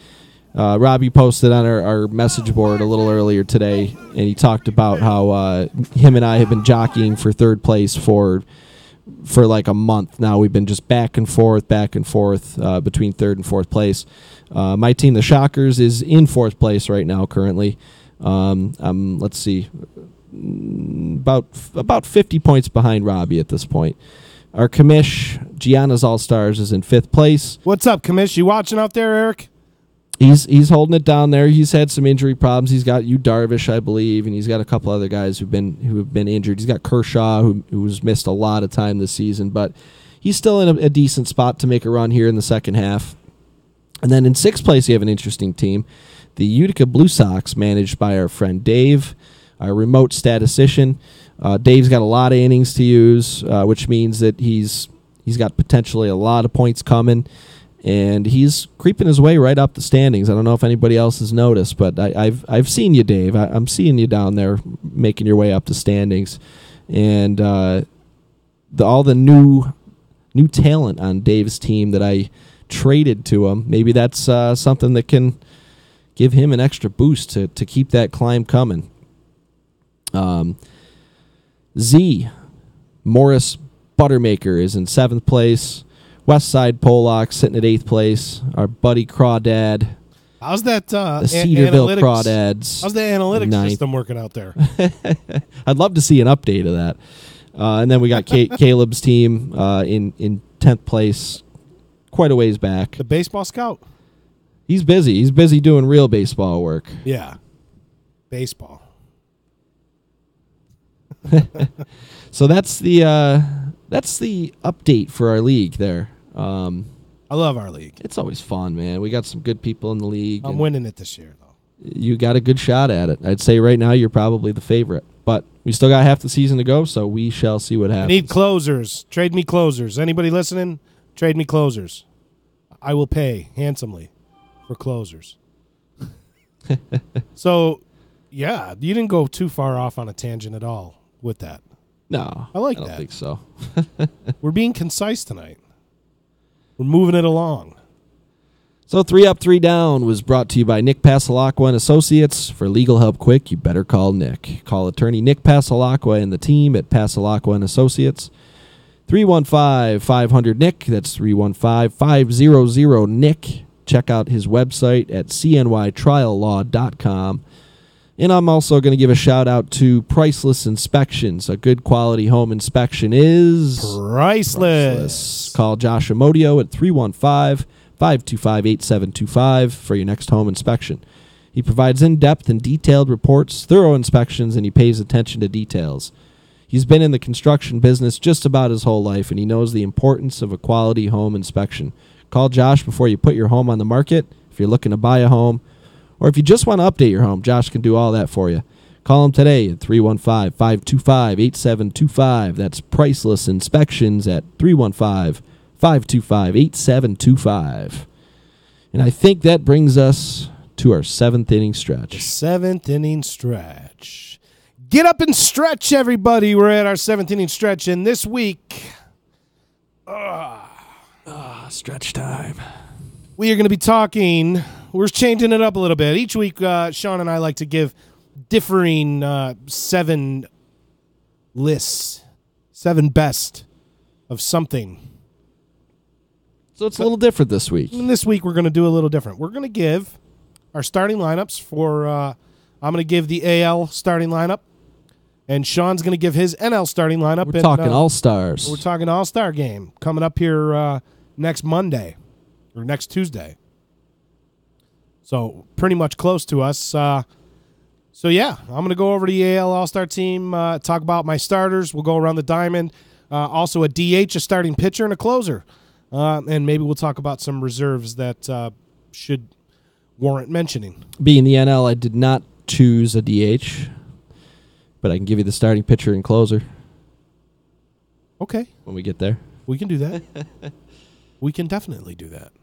Robbie posted on our message board a little earlier today, and he talked about how him and I have been jockeying for third place for like a month now. We've been just back and forth between third and fourth place. My team, the Shockers, is in fourth place right now currently. Let's see, about 50 points behind Robbie at this point. Our commish, Gianna's All-Stars, is in fifth place. What's up, commish? You watching out there, Eric? He's holding it down there. He's had some injury problems. He's got Darvish, I believe, and he's got a couple other guys who have been injured. He's got Kershaw, who's missed a lot of time this season, but he's still in a decent spot to make a run here in the second half. And then in sixth place, you have an interesting team, the Utica Blue Sox, managed by our friend Dave, our remote statistician. Dave's got a lot of innings to use, which means that he's got potentially a lot of points coming. And he's creeping his way right up the standings. I don't know if anybody else has noticed, but I've seen you, Dave. I'm seeing you down there making your way up the standings, and all the new talent on Dave's team that I traded to him. Maybe that's something that can give him an extra boost to keep that climb coming. Z Morris Buttermaker is in seventh place. Westside Pollock sitting at eighth place. Our buddy Crawdad. How's that? The Cedarville Crawdads. How's the analytics system working out there? I'd love to see an update of that. And then we got Caleb's team in 10th place, quite a ways back. The baseball scout. He's busy. He's busy doing real baseball work. Yeah, baseball. So that's the update for our league there. I love our league. It's always fun, man. We got some good people in the league. I'm winning it this year, though. You got a good shot at it. I'd say right now you're probably the favorite. But we still got half the season to go, so we shall see what happens. I need closers. Trade me closers. Anybody listening? Trade me closers. I will pay handsomely for closers. So, yeah, you didn't go too far off on a tangent at all with that. No, I don't think so. We're being concise tonight. We're moving it along. So 3 Up, 3 Down was brought to you by Nick Pasalacqua and Associates. For legal help quick, you better call Nick. Call attorney Nick Pasalacqua and the team at Pasalacqua and Associates. 315-500-NICK. That's 315-500-NICK. Check out his website at cnytriallaw.com. And I'm also going to give a shout out to Priceless Inspections. A good quality home inspection is priceless. Call Josh Amodio at 315-525-8725 for your next home inspection. He provides in-depth and detailed reports, thorough inspections, and he pays attention to details. He's been in the construction business just about his whole life, and he knows the importance of a quality home inspection. Call Josh before you put your home on the market. If you're looking to buy a home, or if you just want to update your home, Josh can do all that for you. Call him today at 315-525-8725. That's Priceless Inspections at 315-525-8725. And I think that brings us to our seventh inning stretch. The seventh inning stretch. Get up and stretch, everybody. We're at our seventh inning stretch, and this week, stretch time. We are going to be talking. We're changing it up a little bit. Each week, Sean and I like to give differing 7 lists, 7 best of something. So it's a little different this week. And this week, we're going to do a little different. We're going to give our starting lineups for, I'm going to give the AL starting lineup, and Sean's going to give his NL starting lineup. We're talking All-Stars. We're talking All-Star game coming up here next Monday or next Tuesday. So pretty much close to us. So, yeah, I'm going to go over the AL All-Star team, talk about my starters. We'll go around the diamond. Also a DH, a starting pitcher, and a closer. And maybe we'll talk about some reserves that should warrant mentioning. Being the NL, I did not choose a DH, but I can give you the starting pitcher and closer. Okay. When we get there. We can do that. We can definitely do that.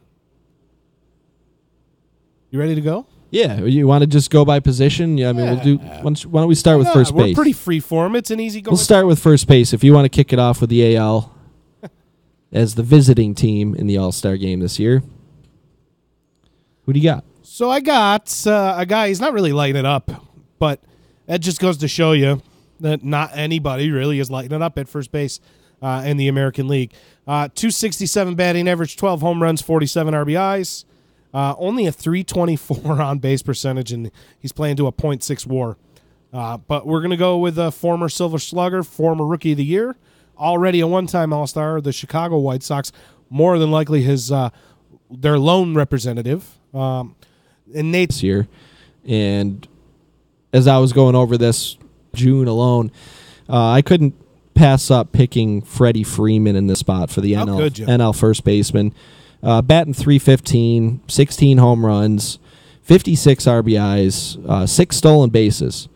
You ready to go? Yeah, you want to just go by position? Yeah, I mean, we'll do. Why don't we start with first base? We're pretty free form. It's an easy go. We'll start with first base. If you want to kick it off with the AL as the visiting team in the All-Star game this year, who do you got? So I got a guy. He's not really lighting it up, but that just goes to show you that not anybody really is lighting it up at first base in the American League. 267 batting average, 12 home runs, 47 RBIs. Only a 324 on base percentage, and he's playing to a .6 WAR. But we're going to go with a former Silver Slugger, former Rookie of the Year, already a one-time All-Star, the Chicago White Sox, more than likely their lone representative. And Nate this year, and as I was going over this June alone, I couldn't pass up picking Freddie Freeman in this spot for the NL first baseman. Batting .315, 16 home runs, 56 RBIs, 6 stolen bases.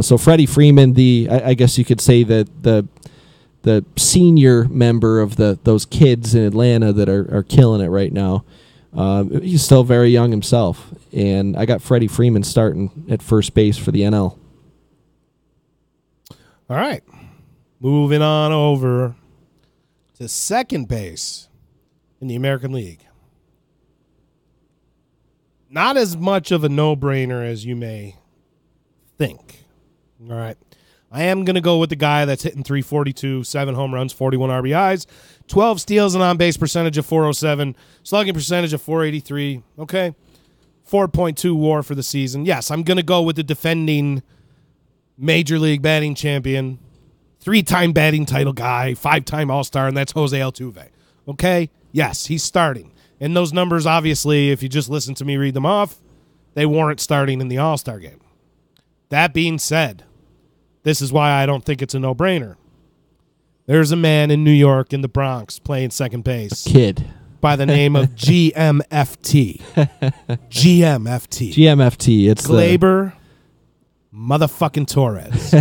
So Freddie Freeman, I guess you could say that the senior member of those kids in Atlanta that are killing it right now. He's still very young himself, and I got Freddie Freeman starting at first base for the NL. All right. Moving on over to second base in the American League. Not as much of a no-brainer as you may think. All right. I am going to go with the guy that's hitting .342, 7 home runs, 41 RBIs, 12 steals, and on-base percentage of .407, slugging percentage of .483. Okay. 4.2 WAR for the season. Yes, I'm going to go with the defending Major League batting champion, 3-time batting title guy, 5-time All-Star, and that's Jose Altuve. Okay? Yes, he's starting. And those numbers, obviously, if you just listen to me read them off, they warrant starting in the All-Star game. That being said, this is why I don't think it's a no-brainer. There's a man in New York in the Bronx playing second base. A kid. By the name of GMFT. GMFT. GMFT. It's Gleyber motherfucking Torres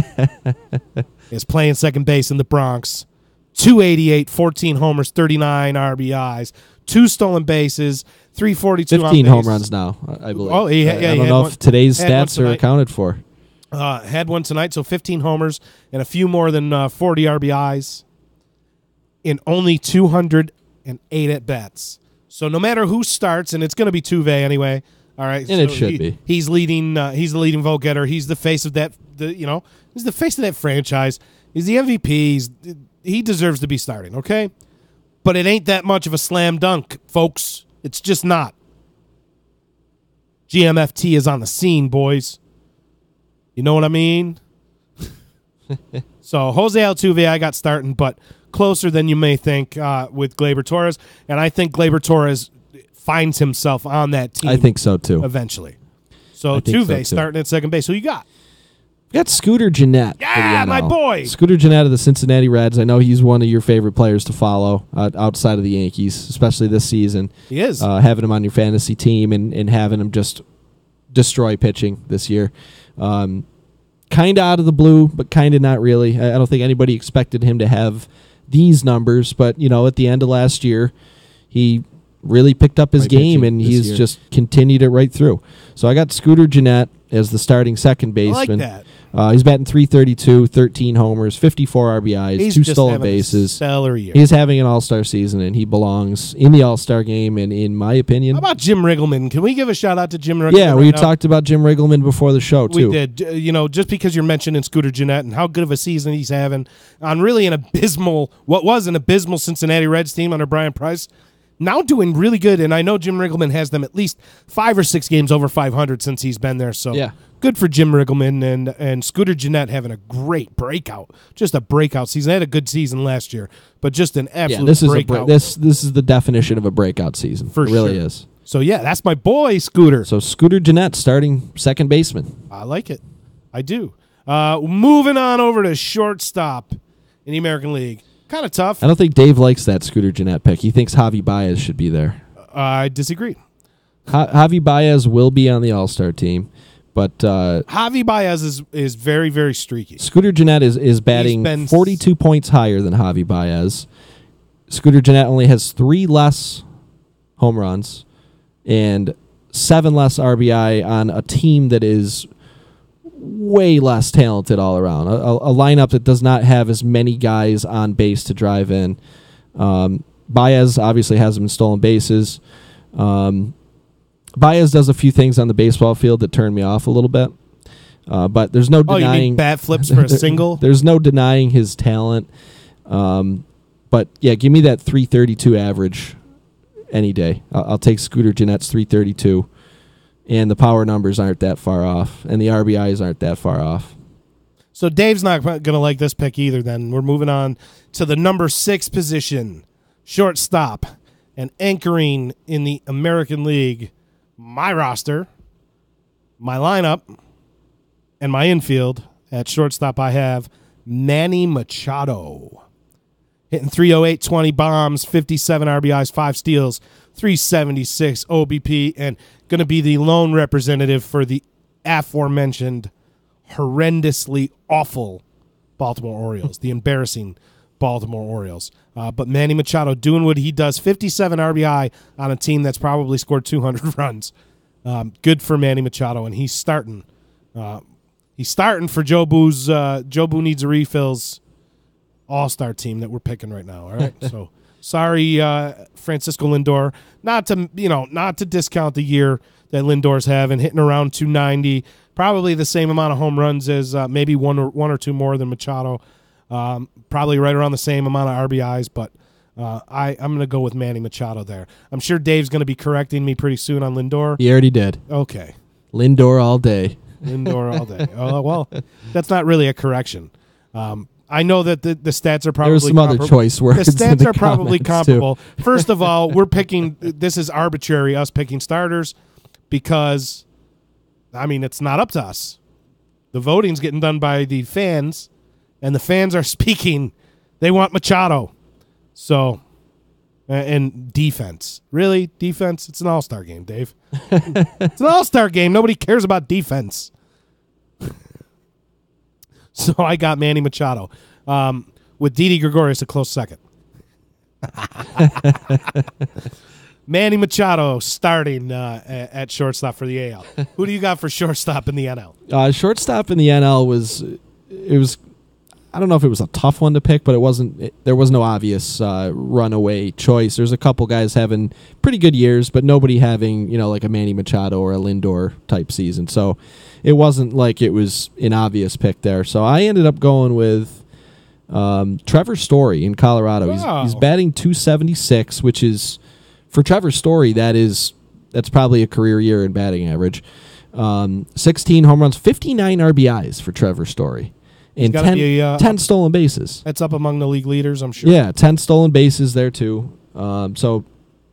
is playing second base in the Bronx. 288, 14 homers, 39 RBIs, 2 stolen bases, 342 15 home runs now, I believe. Oh, I don't know if today's stats are accounted for. Had one tonight, so 15 homers and a few more than 40 RBIs in only 208 at-bats. So no matter who starts, and it's going to be Tuve anyway, all right, and so it should be. He's leading. He's the leading vote getter. He's the face of that. He's the face of that franchise. He's the MVP. He deserves to be starting. Okay, but it ain't that much of a slam dunk, folks. It's just not. GMFT is on the scene, boys. You know what I mean? So Jose Altuve, I got starting, but closer than you may think with Gleyber Torres, and I think Gleyber Torres finds himself on that team. I think so too. Eventually. So Tuve starting at second base. Who you got? We got Scooter Gennett. Yeah, my boy. Scooter Gennett of the Cincinnati Reds. I know he's one of your favorite players to follow outside of the Yankees, especially this season. He is. Having him on your fantasy team and having him just destroy pitching this year. Kind of out of the blue, but kind of not really. I don't think anybody expected him to have these numbers, but at the end of last year, he really picked up his game, and he's just continued it right through. So I got Scooter Gennett as the starting second baseman. I like that. He's batting .332, 13 homers, 54 RBIs, 2 stolen bases. Stellar year. He's having an all-star season, and he belongs in the all-star game, and in my opinion. How about Jim Riggleman? Can we give a shout-out to Jim Riggleman? Yeah, we talked about Jim Riggleman before the show, too. We did. Just because you're mentioning Scooter Gennett and how good of a season he's having on really what was an abysmal Cincinnati Reds team under Brian Price, now doing really good, and I know Jim Riggleman has them at least 5 or 6 games over 500 since he's been there, so yeah. Good for Jim Riggleman and Scooter Gennett having a great breakout, just a breakout season. They had a good season last year, but just an absolute breakout. This is the definition of a breakout season. It really is. So, yeah, that's my boy, Scooter. So, Scooter Gennett starting second baseman. I like it. I do. Moving on over to shortstop in the American League. Kind of tough. I don't think Dave likes that Scooter Gennett pick. He thinks Javi Baez should be there. I disagree. Javi Baez will be on the All-Star team, but Javi Baez is very, very streaky. Scooter Gennett is batting 42 points higher than Javi Baez. Scooter Gennett only has 3 less home runs and 7 less RBI on a team that is way less talented all around. A lineup that does not have as many guys on base to drive in. Baez obviously has him in stolen bases. Baez does a few things on the baseball field that turn me off a little bit. But there's no denying. You mean bat flips for a single? There's no denying his talent. But yeah, give me that 332 average any day. I'll take Scooter Gennett's 332. And the power numbers aren't that far off. And the RBIs aren't that far off. So Dave's not going to like this pick either then. We're moving on to the number 6 position, shortstop. And anchoring in the American League, my roster, my lineup, and my infield. At shortstop, I have Manny Machado. Hitting 308, 20 bombs, 57 RBIs, 5 steals, 376 OBP, and going to be the lone representative for the aforementioned horrendously awful Baltimore Orioles, the embarrassing Baltimore Orioles. But Manny Machado doing what he does, 57 RBI on a team that's probably scored 200 runs. Good for Manny Machado, and he's starting. He's starting for Joe Boo's Joe Boo Needs a Refills all-star team that we're picking right now. All right, so sorry, Francisco Lindor, not to discount the year that Lindor's having, hitting around 290, probably the same amount of home runs as maybe one or two more than Machado. Probably right around the same amount of RBIs, but I'm going to go with Manny Machado there. I'm sure Dave's going to be correcting me pretty soon on Lindor. He already did. Okay. Lindor all day. Lindor all day. Oh, well, that's not really a correction. I know that the stats are probably There's some other choice words. The stats in are probably comments, too. comparable. First of all, we're picking, this is arbitrary, us picking starters, because, I mean, it's not up to us. The voting's getting done by the fans, and the fans are speaking. They want Machado. So, and defense. Really? Defense? It's an all-star game, Dave. It's an all-star game. Nobody cares about defense. So I got Manny Machado. With Didi Gregorius a close second. Manny Machado starting at shortstop for the AL. Who do you got for shortstop in the NL? Shortstop in the NL was I don't know if it was a tough one to pick, but there was no obvious runaway choice. There's a couple guys having pretty good years, but nobody having, like a Manny Machado or a Lindor type season. So it wasn't like it was an obvious pick there. So I ended up going with Trevor Story in Colorado. Wow. He's batting .276, which is, for Trevor Story, that's probably a career year in batting average. 16 home runs, 59 RBIs for Trevor Story. And 10 stolen bases. That's up among the league leaders, I'm sure. Yeah, 10 stolen bases there, too. So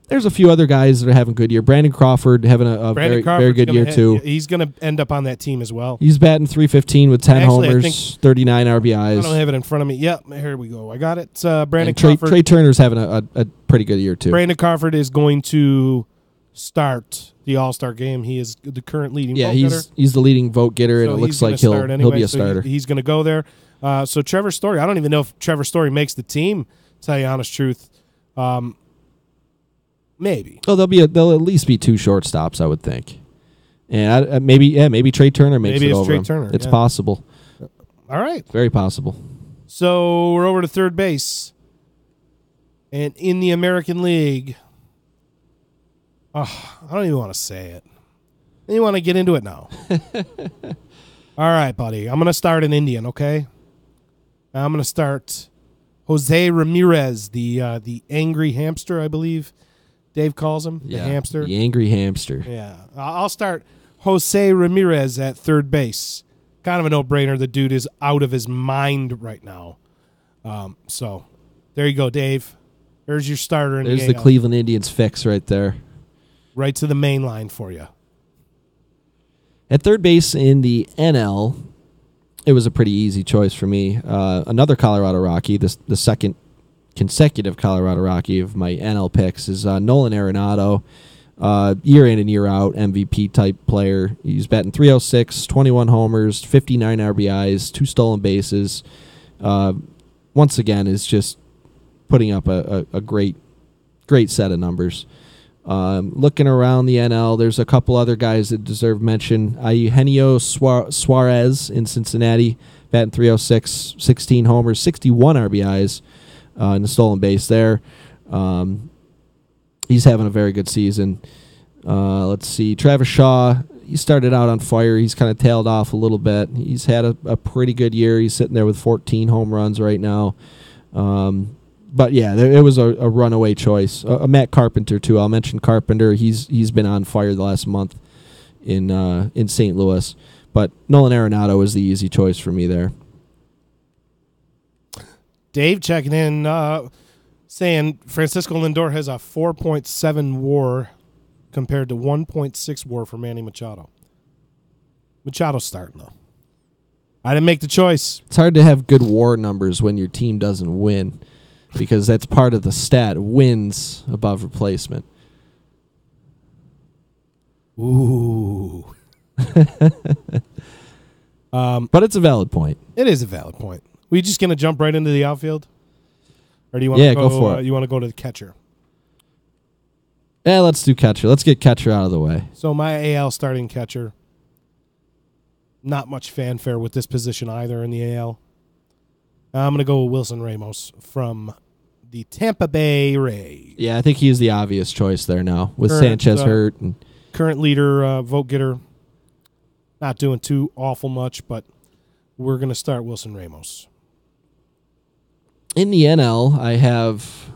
there's a few other guys that are having a good year. Brandon Crawford having a very good year, too. He's going to end up on that team as well. He's batting .315 with 10 homers, 39 RBIs. I don't have it in front of me. Yep, here we go. I got it. Brandon Crawford. Trey Turner's having a pretty good year, too. Brandon Crawford is going to start the All-Star game. He is the current leading vote getter. He's the leading vote getter, and it looks like he'll be a starter. He's going to go there. So Trevor Story, I don't even know if Trevor Story makes the team, to tell you the honest truth. Maybe. Oh, there'll at least be 2 shortstops, I would think. And maybe Trey Turner makes it over him. Turner, it's possible. All right. Very possible. So we're over to third base. And in the American League, I don't even want to say it. You want to get into it now. All right, buddy. I'm going to start an Indian, okay? I'm going to start Jose Ramirez, the angry hamster, I believe Dave calls him, the hamster. The angry hamster. Yeah. I'll start Jose Ramirez at third base. Kind of a no-brainer. The dude is out of his mind right now. So there you go, Dave. There's your starter. There's the Cleveland Indians fix right there. Right to the main line for you. At third base in the NL, it was a pretty easy choice for me. Another Colorado Rocky, the second consecutive Colorado Rocky of my NL picks, is Nolan Arenado. Year in and year out, MVP type player. He's batting .306, 21 homers, 59 RBIs, 2 stolen bases. Once again, is just putting up a great set of numbers. Looking around the NL, there's a couple other guys that deserve mention. Eugenio Suarez in Cincinnati, batting .306, 16 homers, 61 RBIs in the stolen base there. He's having a very good season. Let's see. Travis Shaw, he started out on fire. He's kind of tailed off a little bit. He's had a pretty good year. He's sitting there with 14 home runs right now. But yeah, it was a runaway choice. Matt Carpenter too. I'll mention Carpenter. He's been on fire the last month in St. Louis. But Nolan Arenado was the easy choice for me there. Dave checking in, saying Francisco Lindor has a 4.7 WAR compared to 1.6 WAR for Manny Machado. Machado's starting though. I didn't make the choice. It's hard to have good WAR numbers when your team doesn't win, because that's part of the stat. Wins above replacement. Ooh. But it's a valid point. It is a valid point. We just gonna jump right into the outfield, or do you want Yeah, to go for it. You want to go to the catcher? Yeah, let's do catcher. Let's get catcher out of the way. So my AL starting catcher. Not much fanfare with this position either in the AL. I'm gonna go with Wilson Ramos from the Tampa Bay Rays. Yeah, I think he's the obvious choice there now with Current, Sanchez hurt. And Current leader, vote getter. Not doing too awful much, but we're gonna start Wilson Ramos. in the NL, I have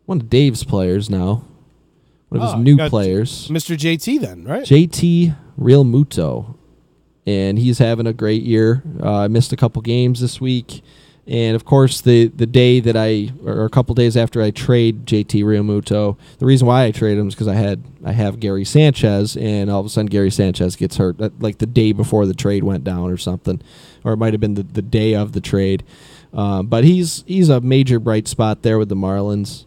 one of Dave's players now. One of his new players. Mr. JT then, right? JT Real Muto. And he's having a great year. I missed a couple games this week. And, of course, the day that or a couple days after I trade JT Real Muto, the reason why I traded him is because I have Gary Sanchez, and all of a sudden Gary Sanchez gets hurt, like the day before the trade went down or something. Or it might have been the day of the trade. But he's a major bright spot there with the Marlins.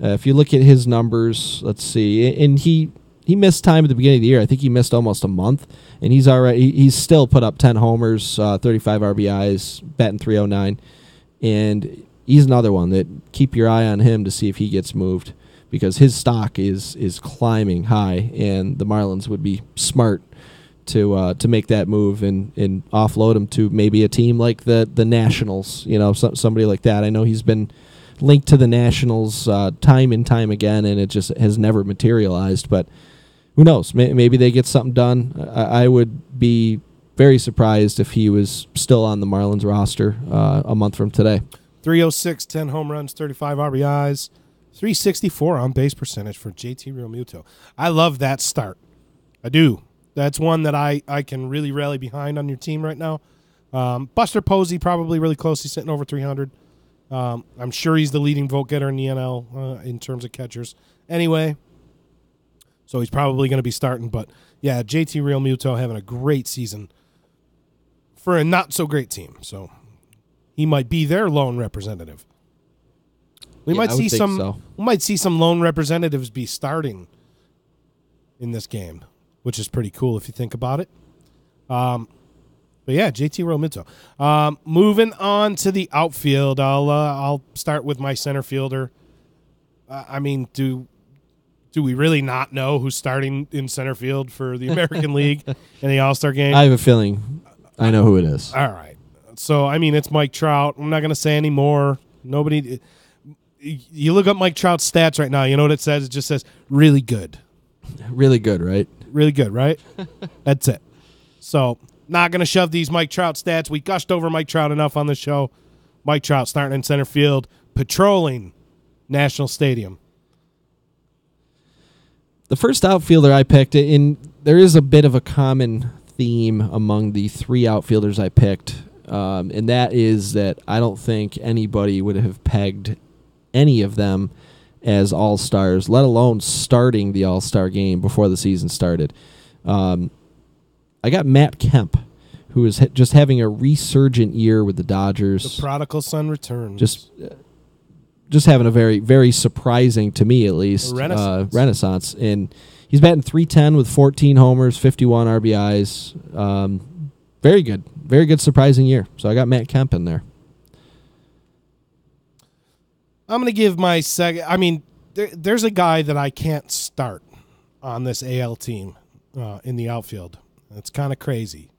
If you look at his numbers, let's see, and he missed time at the beginning of the year. I think he missed almost a month, and he's still put up 10 homers, 35 RBIs, batting .309, and he's another one that keep your eye on him to see if he gets moved, because his stock is climbing high, and the Marlins would be smart to make that move and offload him to maybe a team like the Nationals, somebody like that. I know he's been linked to the Nationals time and time again, and it just has never materialized, but who knows? Maybe they get something done. I would be very surprised if he was still on the Marlins roster a month from today. 306, 10 home runs, 35 RBIs, 364 on base percentage for JT Realmuto. I love that start. I do. That's one that I can really rally behind on your team right now. Buster Posey probably really close. He's sitting over 300. I'm sure he's the leading vote getter in the NL in terms of catchers. Anyway, so he's probably going to be starting. But, yeah, JT Realmuto having a great season for a not-so-great team. So he might be their lone representative. We might see some lone representatives be starting in this game, which is pretty cool if you think about it. But yeah, JT Realmuto. Moving on to the outfield, I'll start with my center fielder. Do we really not know who's starting in center field for the American League in the All-Star game? I have a feeling I know who it is. All right. So, it's Mike Trout. I'm not going to say any more. Nobody. You look up Mike Trout's stats right now. You know what it says? It just says really good. Really good, right? Really good, right? That's it. So, not going to shove these Mike Trout stats. We gushed over Mike Trout enough on the show. Mike Trout starting in center field, patrolling National Stadium. The first outfielder I picked, and there is a bit of a common theme among the three outfielders I picked, and that is that I don't think anybody would have pegged any of them as all-stars, let alone starting the all-star game before the season started. I got Matt Kemp, who is just having a resurgent year with the Dodgers. The prodigal son returns. Just having a very, very surprising, to me at least, renaissance. And he's batting .310 with 14 homers, 51 RBIs. Very good. Very good, surprising year. So I got Matt Kemp in there. I'm going to give my second. I mean, there's a guy that I can't start on this AL team in the outfield. It's kind of crazy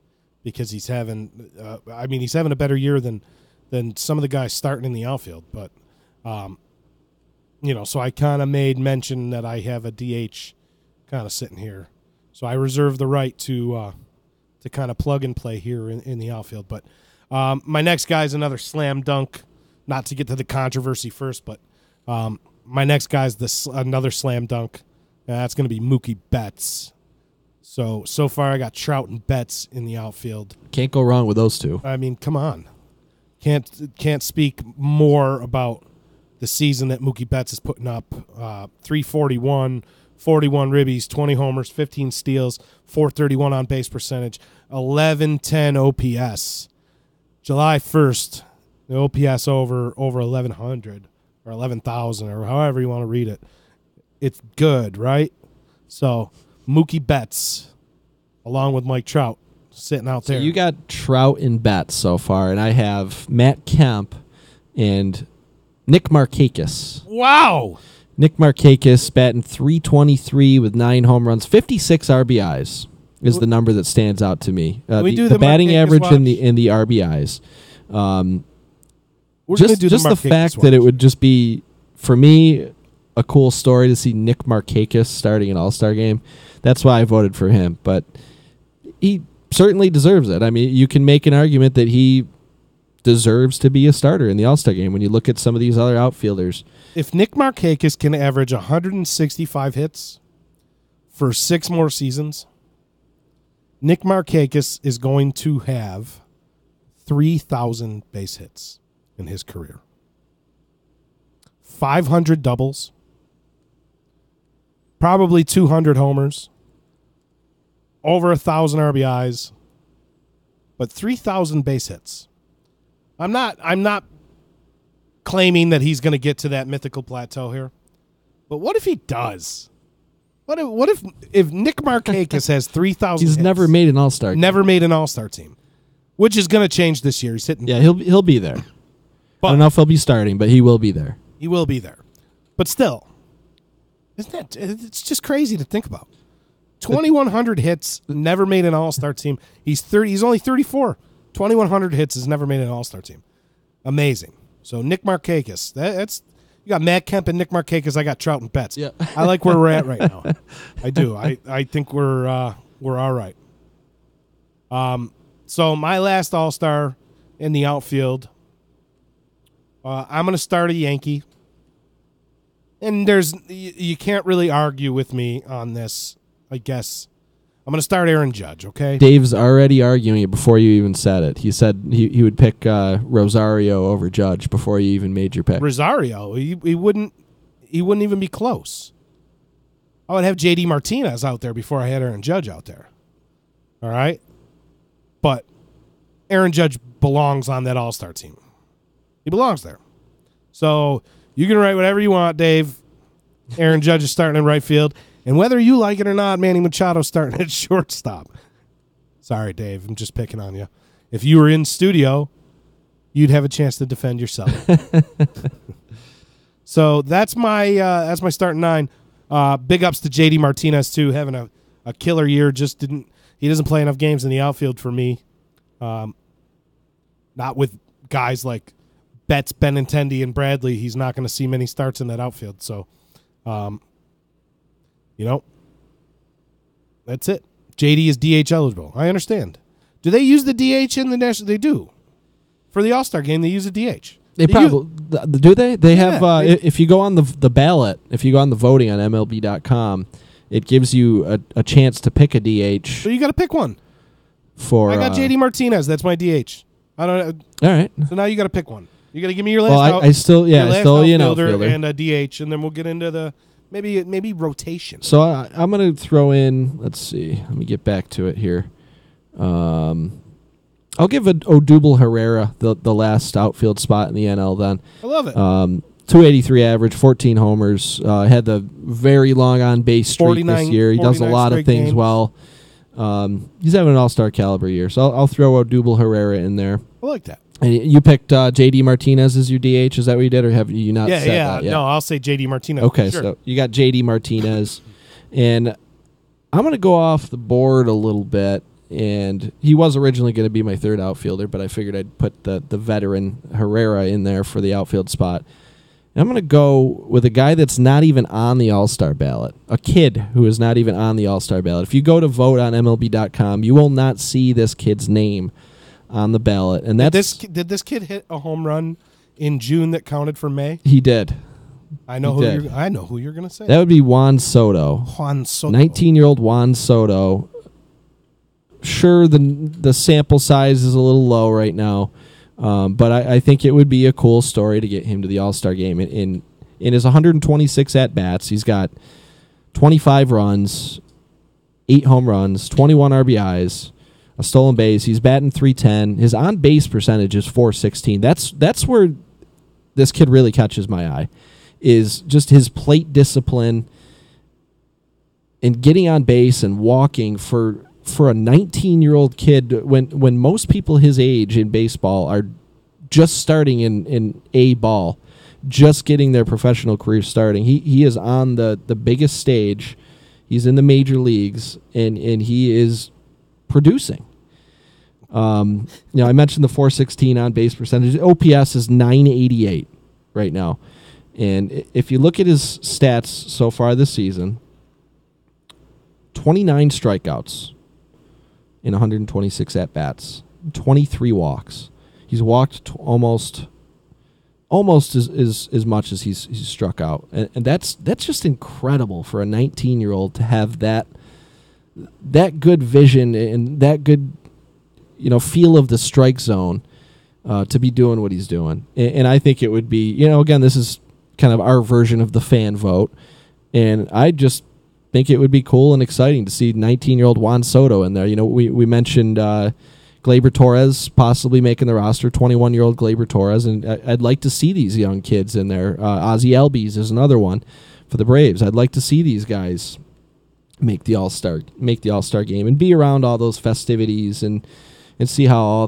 because he's having. He's having a better year than some of the guys starting in the outfield. But, so I kind of made mention that I have a DH kind of sitting here. So I reserve the right to kind of plug and play here in the outfield. But my next guy is another slam dunk. Not to get to the controversy first, but my next guy is another slam dunk. That's going to be Mookie Betts. So far I got Trout and Betts in the outfield. Can't go wrong with those two. I mean, come on. Can't speak more about the season that Mookie Betts is putting up. 341, 41 ribbies, 20 homers, 15 steals, 431 on base percentage, 1110 OPS. July 1st, the OPS over 1,100 or 11,000 or however you want to read it. It's good, right? So Mookie Betts, along with Mike Trout, sitting out there. So you got Trout and Betts so far, and I have Matt Kemp and Nick Markakis. Wow. Nick Markakis batting .323 with 9 home runs, 56 RBIs is the number that stands out to me. The batting Markakis average watch? in the RBIs. Just the fact watch. that it would just be, for me, a cool story to see Nick Markakis starting an All-Star game. That's why I voted for him. But he certainly deserves it. I mean, you can make an argument that he deserves to be a starter in the All-Star game when you look at some of these other outfielders. If Nick Markakis can average 165 hits for 6 more seasons, Nick Markakis is going to have 3,000 base hits in his career. 500 doubles, probably 200 homers, over 1,000 RBIs, but 3,000 base hits. I'm not claiming that he's going to get to that mythical plateau here, but what if he does? What if Nick Markakis has 3,000? He's never made an All-Star. Never made an All-Star team, which is going to change this year. He's hitting. Yeah, he'll be there. But I don't know if he'll be starting, but he will be there. He will be there. But still, it's just crazy to think about. 2,100 hits, never made an All-Star team. He's only 34. 2,100 hits, has never made an All-Star team. Amazing. So Nick Markakis, that's you got Matt Kemp and Nick Markakis. I got Trout and Betts. Yeah. I like where we're at right now. I do. I think we're all right. So my last All-Star in the outfield, I'm going to start a Yankee. And you can't really argue with me on this, I guess. I'm going to start Aaron Judge, okay? Dave's already arguing it before you even said it. He said he would pick Rosario over Judge before you even made your pick. Rosario, he wouldn't even be close. I would have J.D. Martinez out there before I had Aaron Judge out there. All right? But Aaron Judge belongs on that All-Star team. He belongs there. So you can write whatever you want, Dave. Aaron Judge is starting in right field. And whether you like it or not, Manny Machado's starting at shortstop. Sorry, Dave. I'm just picking on you. If you were in studio, you'd have a chance to defend yourself. So that's my starting 9. Big ups to J.D. Martinez, too, having a killer year. He doesn't play enough games in the outfield for me. Not with guys like Betts, Benintendi, and Bradley. He's not going to see many starts in that outfield. So, that's it. JD is DH eligible. I understand. Do they use the DH in the national? They do. For the All-Star game, they use a DH. They probably do. They have. If you go on the ballot, if you go on the voting on MLB.com, it gives you a chance to pick a DH. So you got to pick one. I got JD Martinez. That's my DH. I don't. All right. So now you got to pick one. You got to give me your last. Well, I still outfielder and a DH, and then we'll get into the maybe rotation. So I'm going to throw in. Let's see. Let me get back to it here. I'll give Odubel Herrera the last outfield spot in the NL. Then I love it. 283 average, 14 homers. Had the very long on base streak this year. He does a lot of things well. He's having an all-star caliber year, so I'll throw Odubel Herrera in there. I like that. And you picked J.D. Martinez as your DH. Is that what you did, or have you not said that yet? No, I'll say J.D. Martinez. Okay, sure. so you got J.D. Martinez. And I'm going to go off the board a little bit. And he was originally going to be my third outfielder, but I figured I'd put the veteran Herrera in there for the outfield spot. And I'm going to go with a guy that's not even on the All-Star ballot, a kid who is not even on the All-Star ballot. If you go to vote on MLB.com, you will not see this kid's name on the ballot. And that's did this kid hit a home run in June that counted for May? He did. I know who you're going to say. That would be Juan Soto. Juan Soto. 19-year-old Juan Soto. Sure, the sample size is a little low right now, but I think it would be a cool story to get him to the All-Star game. In his 126 at-bats, he's got 25 runs, 8 home runs, 21 RBIs, a stolen base. He's batting .310. His on-base percentage is .416. That's where this kid really catches my eye, is just his plate discipline and getting on base and walking for a 19-year-old kid, when most people his age in baseball are just starting in A ball, just getting their professional career starting. He is on the biggest stage. He's in the major leagues, and he is producing. I mentioned the .416 on base percentage. OPS is .988 right now. And if you look at his stats so far this season, 29 strikeouts in 126 at-bats, 23 walks. He's walked almost as much as he's struck out. And that's just incredible for a 19-year-old to have that good vision and that good feel of the strike zone to be doing what he's doing. And I think it would be, again, this is kind of our version of the fan vote. And I just think it would be cool and exciting to see 19-year-old Juan Soto in there. We mentioned Gleyber Torres possibly making the roster, 21-year-old Gleyber Torres, and I'd like to see these young kids in there. Ozzie Albies is another one for the Braves. I'd like to see these guys make the All-Star game and be around all those festivities and see how all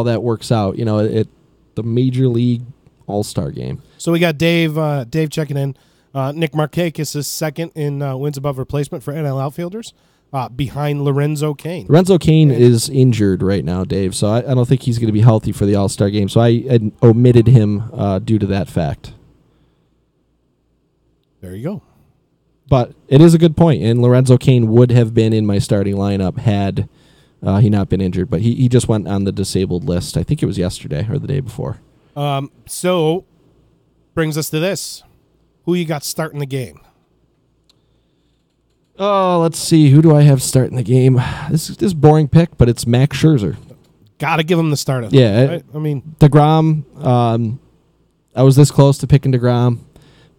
that works out. At the Major League All-Star game. So we got Dave checking in. Nick Markakis is second in wins above replacement for NL outfielders, behind Lorenzo Cain. Lorenzo Cain is injured right now, Dave, so I don't think he's going to be healthy for the All-Star game. So I omitted him due to that fact. There you go. But it is a good point, and Lorenzo Cain would have been in my starting lineup had he not been injured. But he just went on the disabled list. I think it was yesterday or the day before. So brings us to this. Who you got starting the game? Oh, let's see. Who do I have starting the game? This is boring pick, but it's Max Scherzer. Got to give him the start. Yeah. Right? I mean, DeGrom, I was this close to picking DeGrom,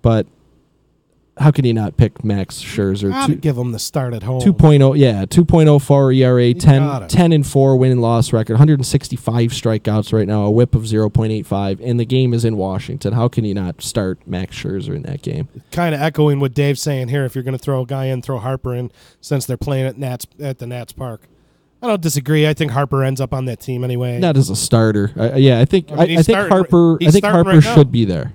but how can you not pick Max Scherzer? Got to give him the start at home. 2.04 ERA, 10-4 win-loss record, 165 strikeouts right now, a whip of 0.85, and the game is in Washington. How can you not start Max Scherzer in that game? Kind of echoing what Dave's saying here. If you're going to throw a guy in, throw Harper in, since they're playing at the Nats Park. I don't disagree. I think Harper ends up on that team anyway. Not as a starter. I think Harper right should be there.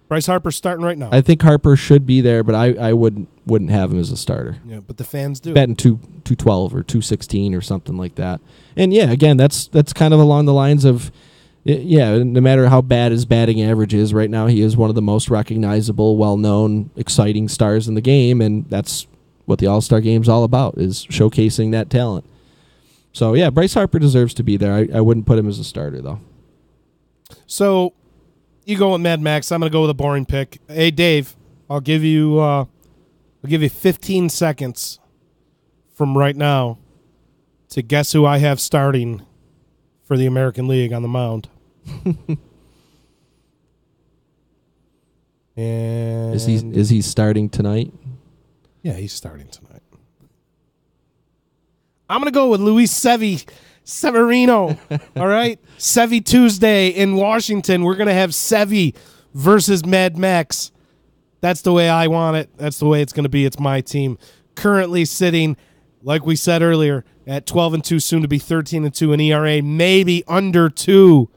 Bryce Harper's starting right now. I think Harper should be there, but I wouldn't have him as a starter. Yeah, but the fans do. Batting 212 or 216 or something like that. And yeah, again, that's kind of along the lines of, no matter how bad his batting average is right now, he is one of the most recognizable, well-known, exciting stars in the game, and that's what the All-Star Game's all about, is showcasing that talent. So yeah, Bryce Harper deserves to be there. I wouldn't put him as a starter though. So you go with Mad Max. I'm going to go with a boring pick. Hey, Dave, I'll give you 15 seconds from right now to guess who I have starting for the American League on the mound. And is he starting tonight? Yeah, he's starting tonight. I'm going to go with Luis Severino. All right? Sevy Tuesday in Washington. We're going to have Sevy versus Mad Max. That's the way I want it. That's the way it's going to be. It's my team. Currently sitting, like we said earlier, at 12-2, soon to be 13-2 in ERA, maybe under 2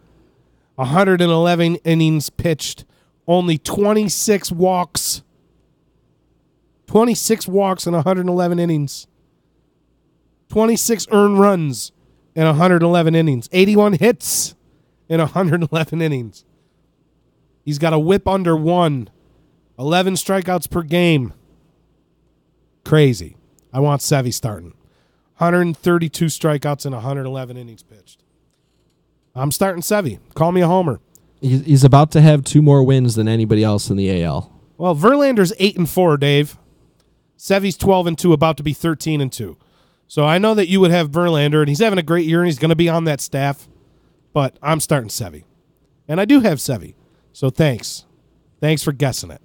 111 innings pitched, only 26 walks. 26 walks in 111 innings. 26 earned runs in 111 innings. 81 hits in 111 innings. He's got a whip under 1. 11 strikeouts per game. Crazy. I want Sevy starting. 132 strikeouts in 111 innings pitched. I'm starting Sevy. Call me a homer. He's about to have 2 more wins than anybody else in the AL. Well, Verlander's 8-4, Dave. Sevy's 12-2, about to be 13-2. So I know that you would have Verlander, and he's having a great year, and he's going to be on that staff. But I'm starting Sevy. And I do have Sevy. So thanks. Thanks for guessing it.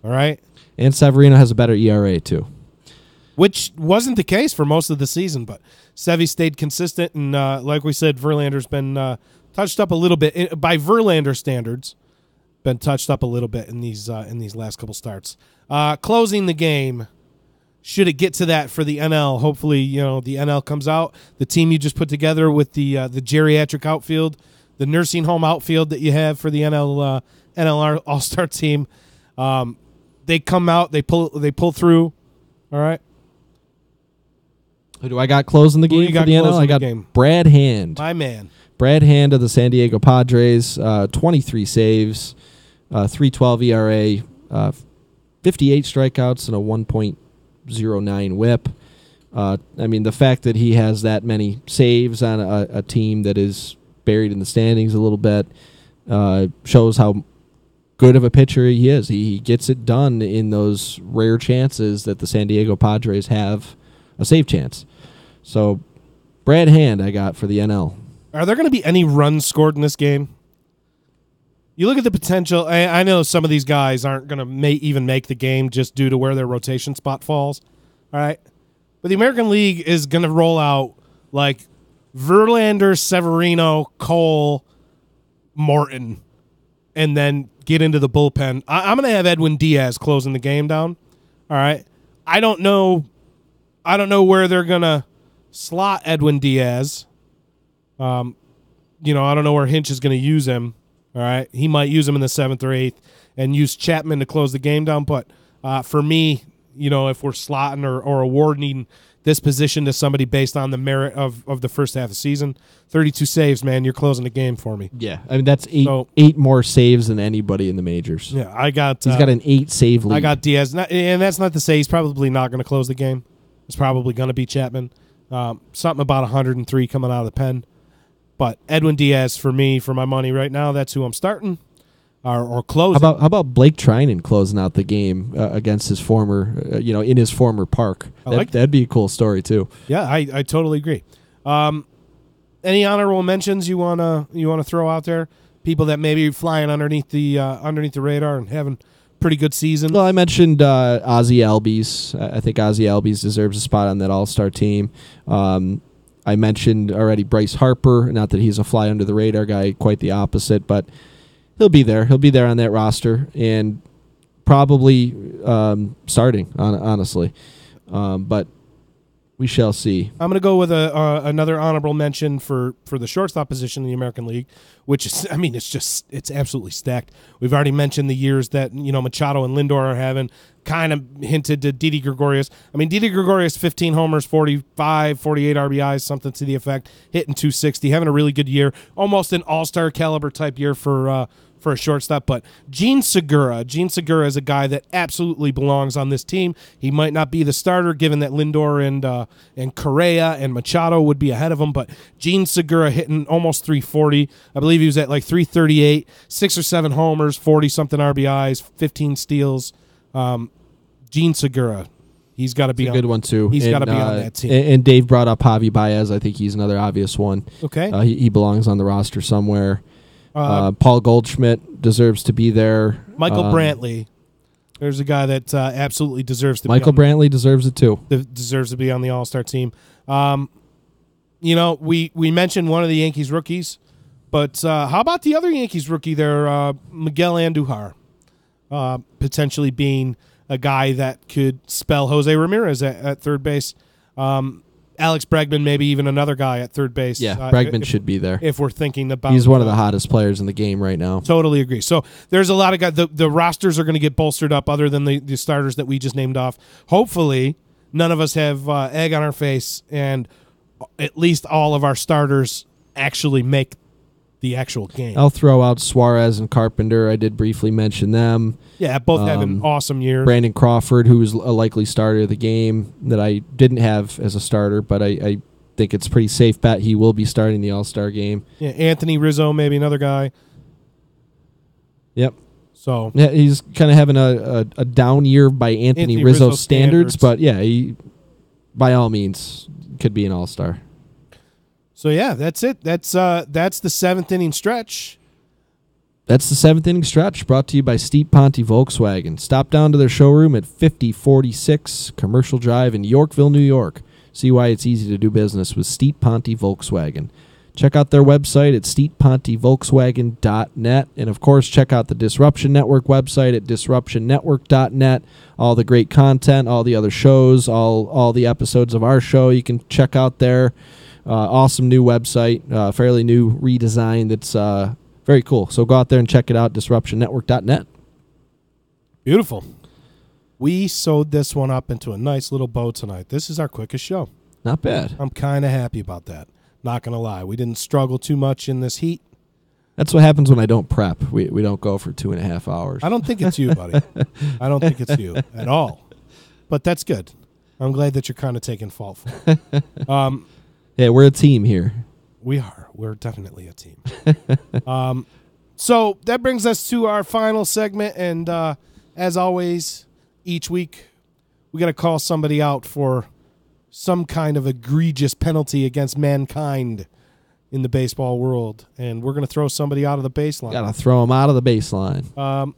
All right? And Severino has a better ERA, too. Which wasn't the case for most of the season, but Sevy stayed consistent, and like we said, Verlander's been touched up a little bit by Verlander standards. Been touched up a little bit in these last couple starts. Closing the game. Should it get to that for the NL? Hopefully, the NL comes out. The team you just put together with the geriatric outfield, the nursing home outfield that you have for the NL All-Star team. They come out. They pull through. All right. Who do I got closing the game for the NL? I got Brad Hand. My man. Brad Hand of the San Diego Padres, 23 saves, 3.12 ERA, 58 strikeouts, and a 1.09 whip. The fact that he has that many saves on a team that is buried in the standings a little bit shows how good of a pitcher he is. He gets it done in those rare chances that the San Diego Padres have a save chance. So, Brad Hand I got for the NL. Are there going to be any runs scored in this game? You look at the potential. I know some of these guys aren't going to even make the game just due to where their rotation spot falls. All right? But the American League is going to roll out like Verlander, Severino, Cole, Morton, and then get into the bullpen. I'm going to have Edwin Diaz closing the game down. All right? I don't know where they're going to slot Edwin Diaz. I don't know where Hinch is going to use him. All right, he might use him in the 7th or 8th and use Chapman to close the game down. But for me, if we're slotting or awarding this position to somebody based on the merit of the first half of the season, 32 saves, man, you're closing the game for me. Yeah, that's eight more saves than anybody in the majors. Yeah, he's got an 8 save lead. I got Diaz, and that's not to say he's probably not going to close the game. It's probably going to be Chapman. Something about 103 coming out of the pen. But Edwin Diaz, for me, for my money right now, that's who I'm starting or closing. How about Blake Trinan closing out the game against his former, in his former park? That'd be a cool story too. Yeah, I totally agree. Any honorable mentions you wanna throw out there? People that maybe flying underneath the radar and having pretty good season. Well, I mentioned Ozzie Albies. I think Ozzie Albies deserves a spot on that All-Star team. I mentioned already Bryce Harper. Not that he's a fly under the radar guy, quite the opposite, but he'll be there. He'll be there on that roster and probably starting, honestly. But we shall see. I'm going to go with another honorable mention for the shortstop position in the American League, which is, it's absolutely stacked. We've already mentioned the years that, Machado and Lindor are having, kind of hinted to Didi Gregorius. Didi Gregorius, 15 homers, 48 RBIs, something to the effect, hitting 260, having a really good year, almost an all-star caliber type year for a shortstop. But Gene Segura is a guy that absolutely belongs on this team. He might not be the starter, given that Lindor and Correa and Machado would be ahead of him, but Gene Segura hitting almost 340. I believe he was at like 338, 6 or 7 homers, 40-something RBIs, 15 steals. Gene Segura, he's got to be a good one too. He's got to be on that team. And Dave brought up Javi Baez. I think he's another obvious one. Okay, he belongs on the roster somewhere. Paul Goldschmidt deserves to be there. Michael Brantley, there's a guy that absolutely deserves to. Michael Brantley deserves it too. Deserves to be on the All-Star team. We mentioned one of the Yankees rookies, but how about the other Yankees rookie there, Miguel Andujar? Potentially being a guy that could spell Jose Ramirez at third base. Alex Bregman, maybe even another guy at third base. Yeah, Bregman should be there. If we're thinking about, he's one of the hottest players in the game right now. Totally agree. So there's a lot of guys. The rosters are going to get bolstered up, other than the starters that we just named off. Hopefully, none of us have egg on our face, and at least all of our starters actually make the actual game. I'll throw out Suarez and Carpenter. I did briefly mention them. Yeah, both having awesome years. Brandon Crawford, who was a likely starter of the game that I didn't have as a starter, but I think it's a pretty safe bet he will be starting the All-Star game. Yeah, Anthony Rizzo, maybe another guy. Yep. So yeah, he's kind of having a down year by Anthony Rizzo standards, but yeah, he by all means could be an All-Star. So yeah, that's it. That's the seventh inning stretch. That's the seventh inning stretch, brought to you by Steep Ponte Volkswagen. Stop down to their showroom at 5046 Commercial Drive in Yorkville, New York. See why it's easy to do business with Steep Ponte Volkswagen. Check out their website at steeppontevolkswagen.net. And, of course, check out the Disruption Network website at disruptionnetwork.net. All the great content, all the other shows, all the episodes of our show you can check out there. Awesome new website, fairly new redesign that's very cool. So go out there and check it out, disruptionnetwork.net. Beautiful. We sewed this one up into a nice little bow tonight. This is our quickest show. Not bad. I'm kind of happy about that. Not going to lie. We didn't struggle too much in this heat. That's what happens when I don't prep. We don't go for 2.5 hours. I don't think it's you, buddy. I don't think it's you at all. But that's good. I'm glad that you're kind of taking fault for it. Yeah, we're a team here. We are. We're definitely a team. So that brings us to our final segment. And as always, each week, we got to call somebody out for some kind of egregious penalty against mankind in the baseball world. And we're going to throw somebody out of the baseline. Got to throw them out of the baseline.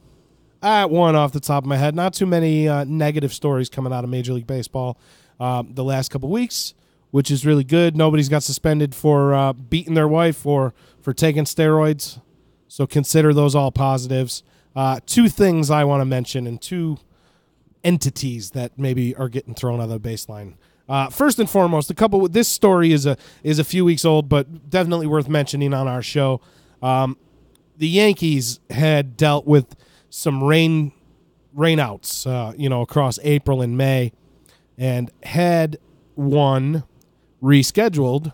I had one off the top of my head. Not too many negative stories coming out of Major League Baseball the last couple weeks, which is really good. Nobody's got suspended for beating their wife or for taking steroids. So consider those all positives. Two things I want to mention and two entities that maybe are getting thrown out of the baseline. First and foremost, this story is a few weeks old, but definitely worth mentioning on our show. The Yankees had dealt with some rainouts, across April and May, and had one rescheduled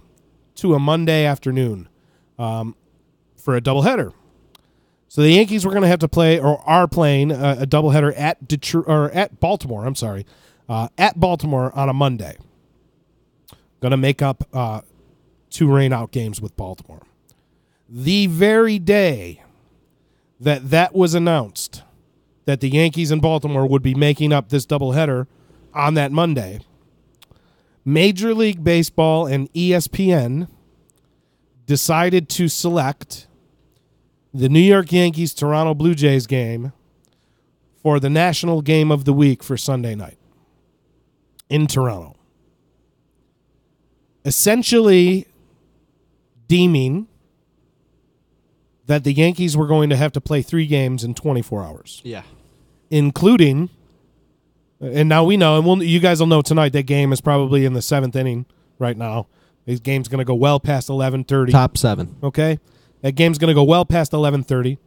to a Monday afternoon for a doubleheader. So the Yankees were going to have to play, or are playing, a doubleheader at Baltimore. I'm sorry, at Baltimore on a Monday. Going to make up 2 rainout games with Baltimore. The very day that was announced that the Yankees and Baltimore would be making up this doubleheader on that Monday, Major League Baseball and ESPN decided to select the New York Yankees-Toronto Blue Jays game for the national game of the week for Sunday night in Toronto. Essentially deeming that the Yankees were going to have to play 3 games in 24 hours. Yeah. Including, and now we know, and you guys will know tonight, that game is probably in the 7th inning right now. This game's going to go well past 11:30. Top 7. Okay? That game's going to go well past 11:30.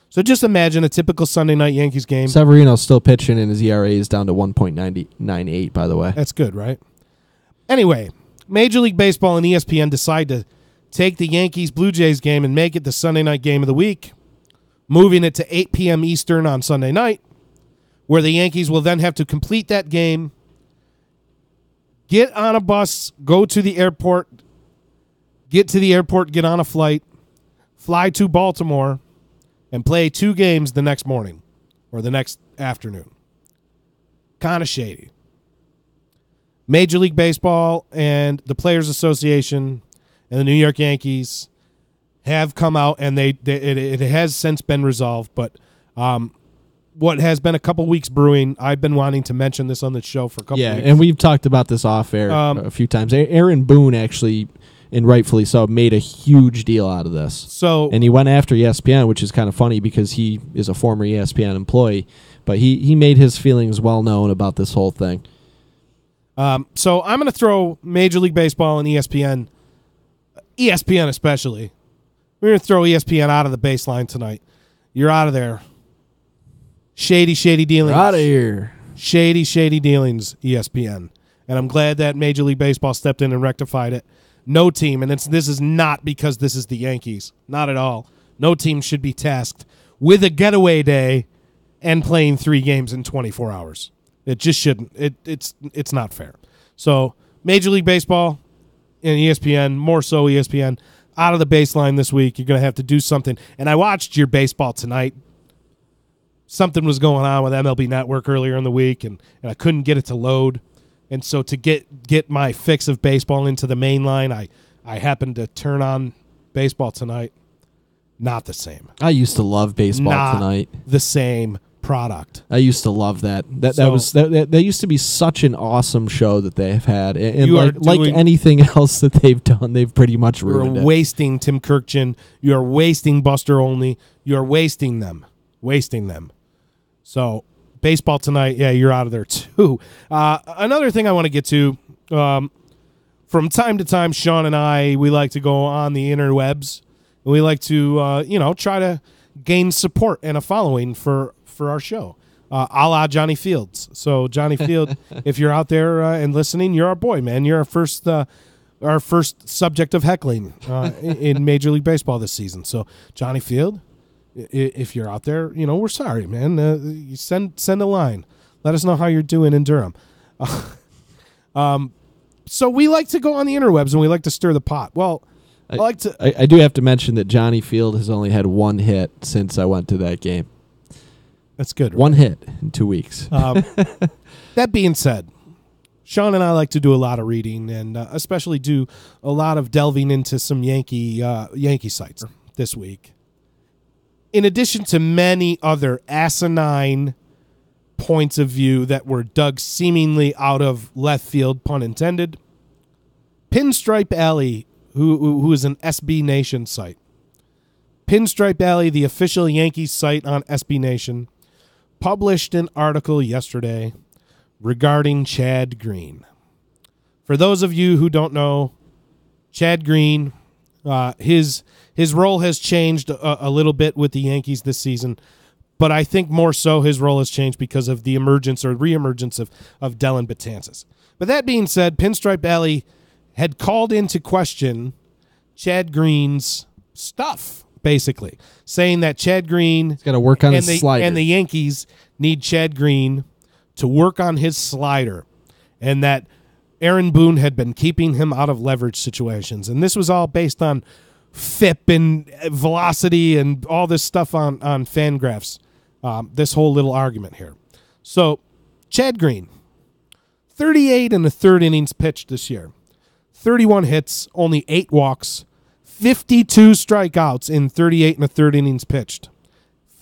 So just imagine a typical Sunday night Yankees game. Severino's still pitching, and his ERA is down to 1.98, by the way. That's good, right? Anyway, Major League Baseball and ESPN decide to take the Yankees-Blue Jays game and make it the Sunday night game of the week, moving it to 8 p.m. Eastern on Sunday night, where the Yankees will then have to complete that game, get on a bus, go to the airport, get on a flight, fly to Baltimore, and play 2 games the next morning or the next afternoon. Kind of shady. Major League Baseball and the Players Association and the New York Yankees have come out, and it has since been resolved. But what has been a couple weeks brewing, I've been wanting to mention this on the show for a couple weeks. Yeah, and we've talked about this off air a few times. Aaron Boone actually, and rightfully so, made a huge deal out of this. And he went after ESPN, which is kind of funny because he is a former ESPN employee. But he made his feelings well known about this whole thing. So I'm going to throw Major League Baseball and ESPN especially. We're going to throw ESPN out of the baseline tonight. You're out of there. Shady dealings. Out of here. Shady dealings, ESPN. And I'm glad that Major League Baseball stepped in and rectified it. No team, and this is not because this is the Yankees. Not at all. No team should be tasked with a getaway day and playing 3 games in 24 hours. It just shouldn't. It's not fair. So Major League Baseball and ESPN, more so ESPN, out of the baseline this week. You're going to have to do something. And I watched your baseball tonight. Something was going on with MLB Network earlier in the week, and I couldn't get it to load. And so to get my fix of baseball into the main line, I happened to turn on baseball tonight. Not the same. I used to love baseball tonight. The same product. I used to love that. That used to be such an awesome show that they have had. And like anything else that they've done, they've pretty much ruined it. You're wasting Tim Kirkjian. You're wasting Buster Olney. You're wasting them. So baseball tonight, yeah, you're out of there too. Another thing I want to get to, from time to time, Sean and I, we like to go on the interwebs. And we like to, try to gain support and a following for our show, a la Johnny Fields. So Johnny Field, if you're out there and listening, you're our boy, man. You're our first subject of heckling in Major League Baseball this season. So Johnny Field, if you're out there, we're sorry, man. You send a line. Let us know how you're doing in Durham. So we like to go on the interwebs and we like to stir the pot. Well, I do have to mention that Johnny Field has only had 1 hit since I went to that game. That's good. Right? 1 hit in 2 weeks. That being said, Sean and I like to do a lot of reading and especially do a lot of delving into some Yankee sites this week. In addition to many other asinine points of view that were dug seemingly out of left field, pun intended, Pinstripe Alley, who is an SB Nation site. Pinstripe Alley, the official Yankees site on SB Nation, published an article yesterday regarding Chad Green. For those of you who don't know, Chad Green, his role has changed a little bit with the Yankees this season, but I think more so his role has changed because of the emergence or reemergence of Dellin Betances. But that being said, Pinstripe Alley had called into question Chad Green's stuff, basically, saying that Chad Green got to work on his slider, and the Yankees need Chad Green to work on his slider, and that Aaron Boone had been keeping him out of leverage situations. And this was all based on FIP and velocity and all this stuff on Fangraphs, this whole little argument here. So Chad Green, 38 and a third innings pitched this year. 31 hits, only 8 walks, 52 strikeouts in 38 and a third innings pitched.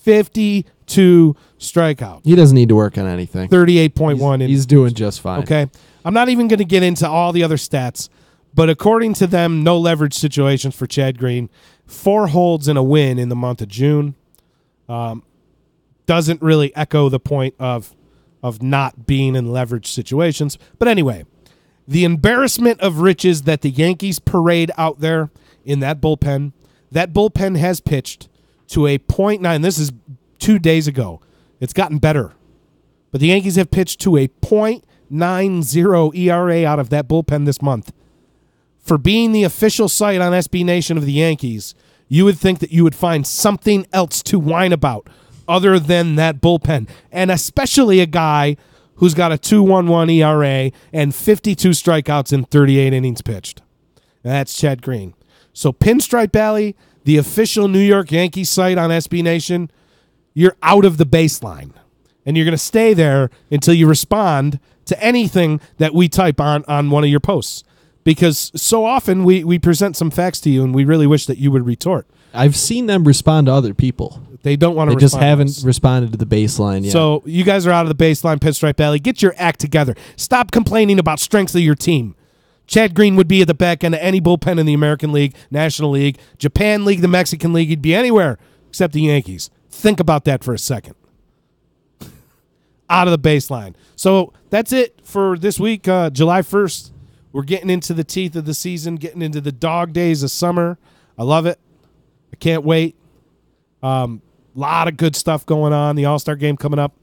52 strikeouts. He doesn't need to work on anything. 38.1. He's doing just fine. Okay. I'm not even going to get into all the other stats, but according to them, no leverage situations for Chad Green. 4 holds and a win in the month of June. Doesn't really echo the point of not being in leverage situations. But anyway, the embarrassment of riches that the Yankees parade out there in that bullpen has pitched to a .9. This is 2 days ago. It's gotten better. But the Yankees have pitched to a .90 ERA out of that bullpen this month. For being the official site on SB Nation of the Yankees, you would think that you would find something else to whine about other than that bullpen. And especially a guy who's got a 2.11 ERA and 52 strikeouts in 38 innings pitched. And that's Chad Green. So Pinstripe Alley, the official New York Yankees site on SB Nation, you're out of the baseline. And you're going to stay there until you respond to anything that we type on one of your posts. Because so often we present some facts to you, and we really wish that you would retort. I've seen them respond to other people. They don't want to respond. They just haven't responded to the baseline yet. So you guys are out of the baseline, Pinstripe Alley. Get your act together. Stop complaining about strengths of your team. Chad Green would be at the back end of any bullpen in the American League, National League, Japan League, the Mexican League. He'd be anywhere except the Yankees. Think about that for a second. out of the baseline. So that's it for this week, July 1st. We're getting into the teeth of the season, getting into the dog days of summer. I love it. I can't wait. Lot of good stuff going on. The All-Star game coming up.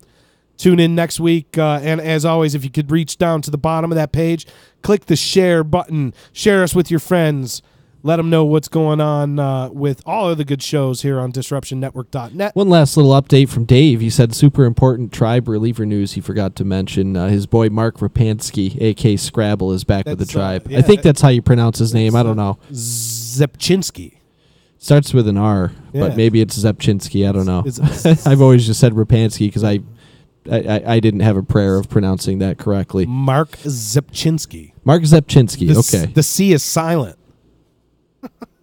Tune in next week. And as always, if you could reach down to the bottom of that page, click the share button. Share us with your friends. Let them know what's going on with all of the good shows here on DisruptionNetwork.net. One last little update from Dave. He said super important Tribe reliever news he forgot to mention. His boy Mark Rapansky, a.k.a. Scrabble, is back with the Tribe. Yeah, I think that's how you pronounce his name. I don't know. Zepchinski. Starts with an R, but maybe it's Zepchinski. I don't know. I've always just said Rapansky because I didn't have a prayer of pronouncing that correctly. Mark Zepchinski. Mark Zepchinski, okay. The C is silent.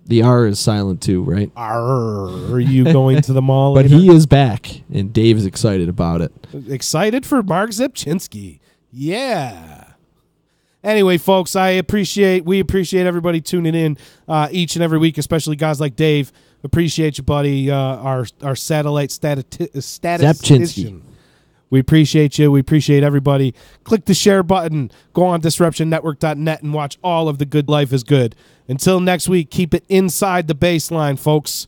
The R is silent too, right? Are you going to the mall But later? he is back, and Dave is excited about it. Excited for Mark Zepchinski. Yeah. Anyway, folks, we appreciate everybody tuning in each and every week, especially guys like Dave. Appreciate you, buddy. Our satellite statistician. We appreciate you. We appreciate everybody. Click the share button. Go on DisruptionNetwork.net and watch all of the good Life is Good. Until next week, keep it inside the baseline, folks.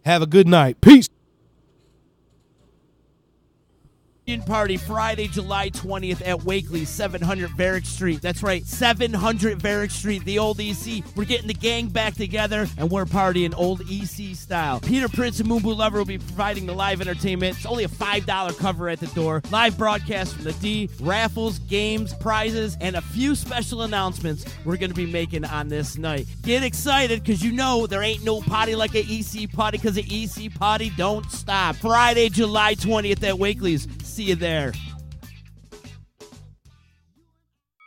Have a good night. Peace. Party Friday, July 20th at Wakely, 700 Varick Street. That's right, 700 Varick Street, the old EC. We're getting the gang back together, and we're partying old EC style. Peter Prince and Moonboo Lover will be providing the live entertainment. It's only a $5 cover at the door. Live broadcast from the D, raffles, games, prizes, and a few special announcements we're going to be making on this night. Get excited, because you know there ain't no party like an EC party, because the EC party don't stop. Friday, July 20th at Wakely's. See you there.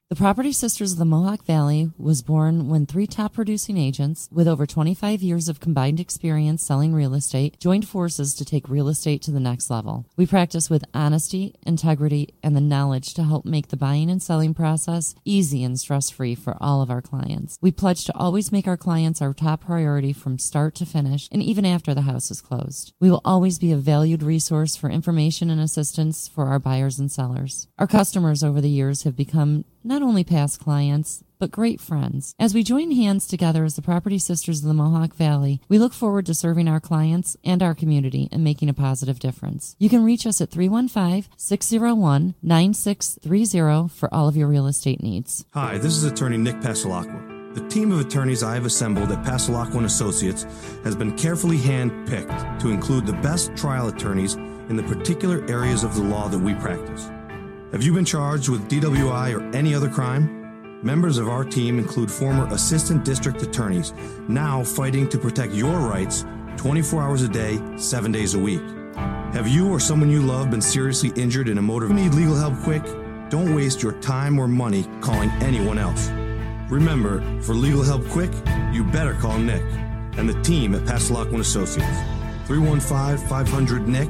The Property Sisters of the Mohawk Valley was born when 3 top producing agents with over 25 years of combined experience selling real estate joined forces to take real estate to the next level. We practice with honesty, integrity, and the knowledge to help make the buying and selling process easy and stress-free for all of our clients. We pledge to always make our clients our top priority from start to finish and even after the house is closed. We will always be a valued resource for information and assistance for our buyers and sellers. Our customers over the years have become not only past clients, but great friends. As we join hands together as the Property Sisters of the Mohawk Valley, we look forward to serving our clients and our community and making a positive difference. You can reach us at 315-601-9630 for all of your real estate needs. Hi, this is attorney Nick Pasalacqua. The team of attorneys I have assembled at Pasalacqua & Associates has been carefully hand-picked to include the best trial attorneys in the particular areas of the law that we practice. Have you been charged with DWI or any other crime? Members of our team include former assistant district attorneys, now fighting to protect your rights 24 hours a day, 7 days a week. Have you or someone you love been seriously injured in a motor vehicle? Need legal help quick? Don't waste your time or money calling anyone else. Remember, for legal help quick, you better call Nick and the team at Pasalacqua & Associates. 315-500-NICK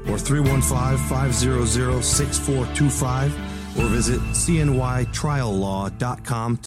or 315-500-6425 or visit cnytriallaw.com.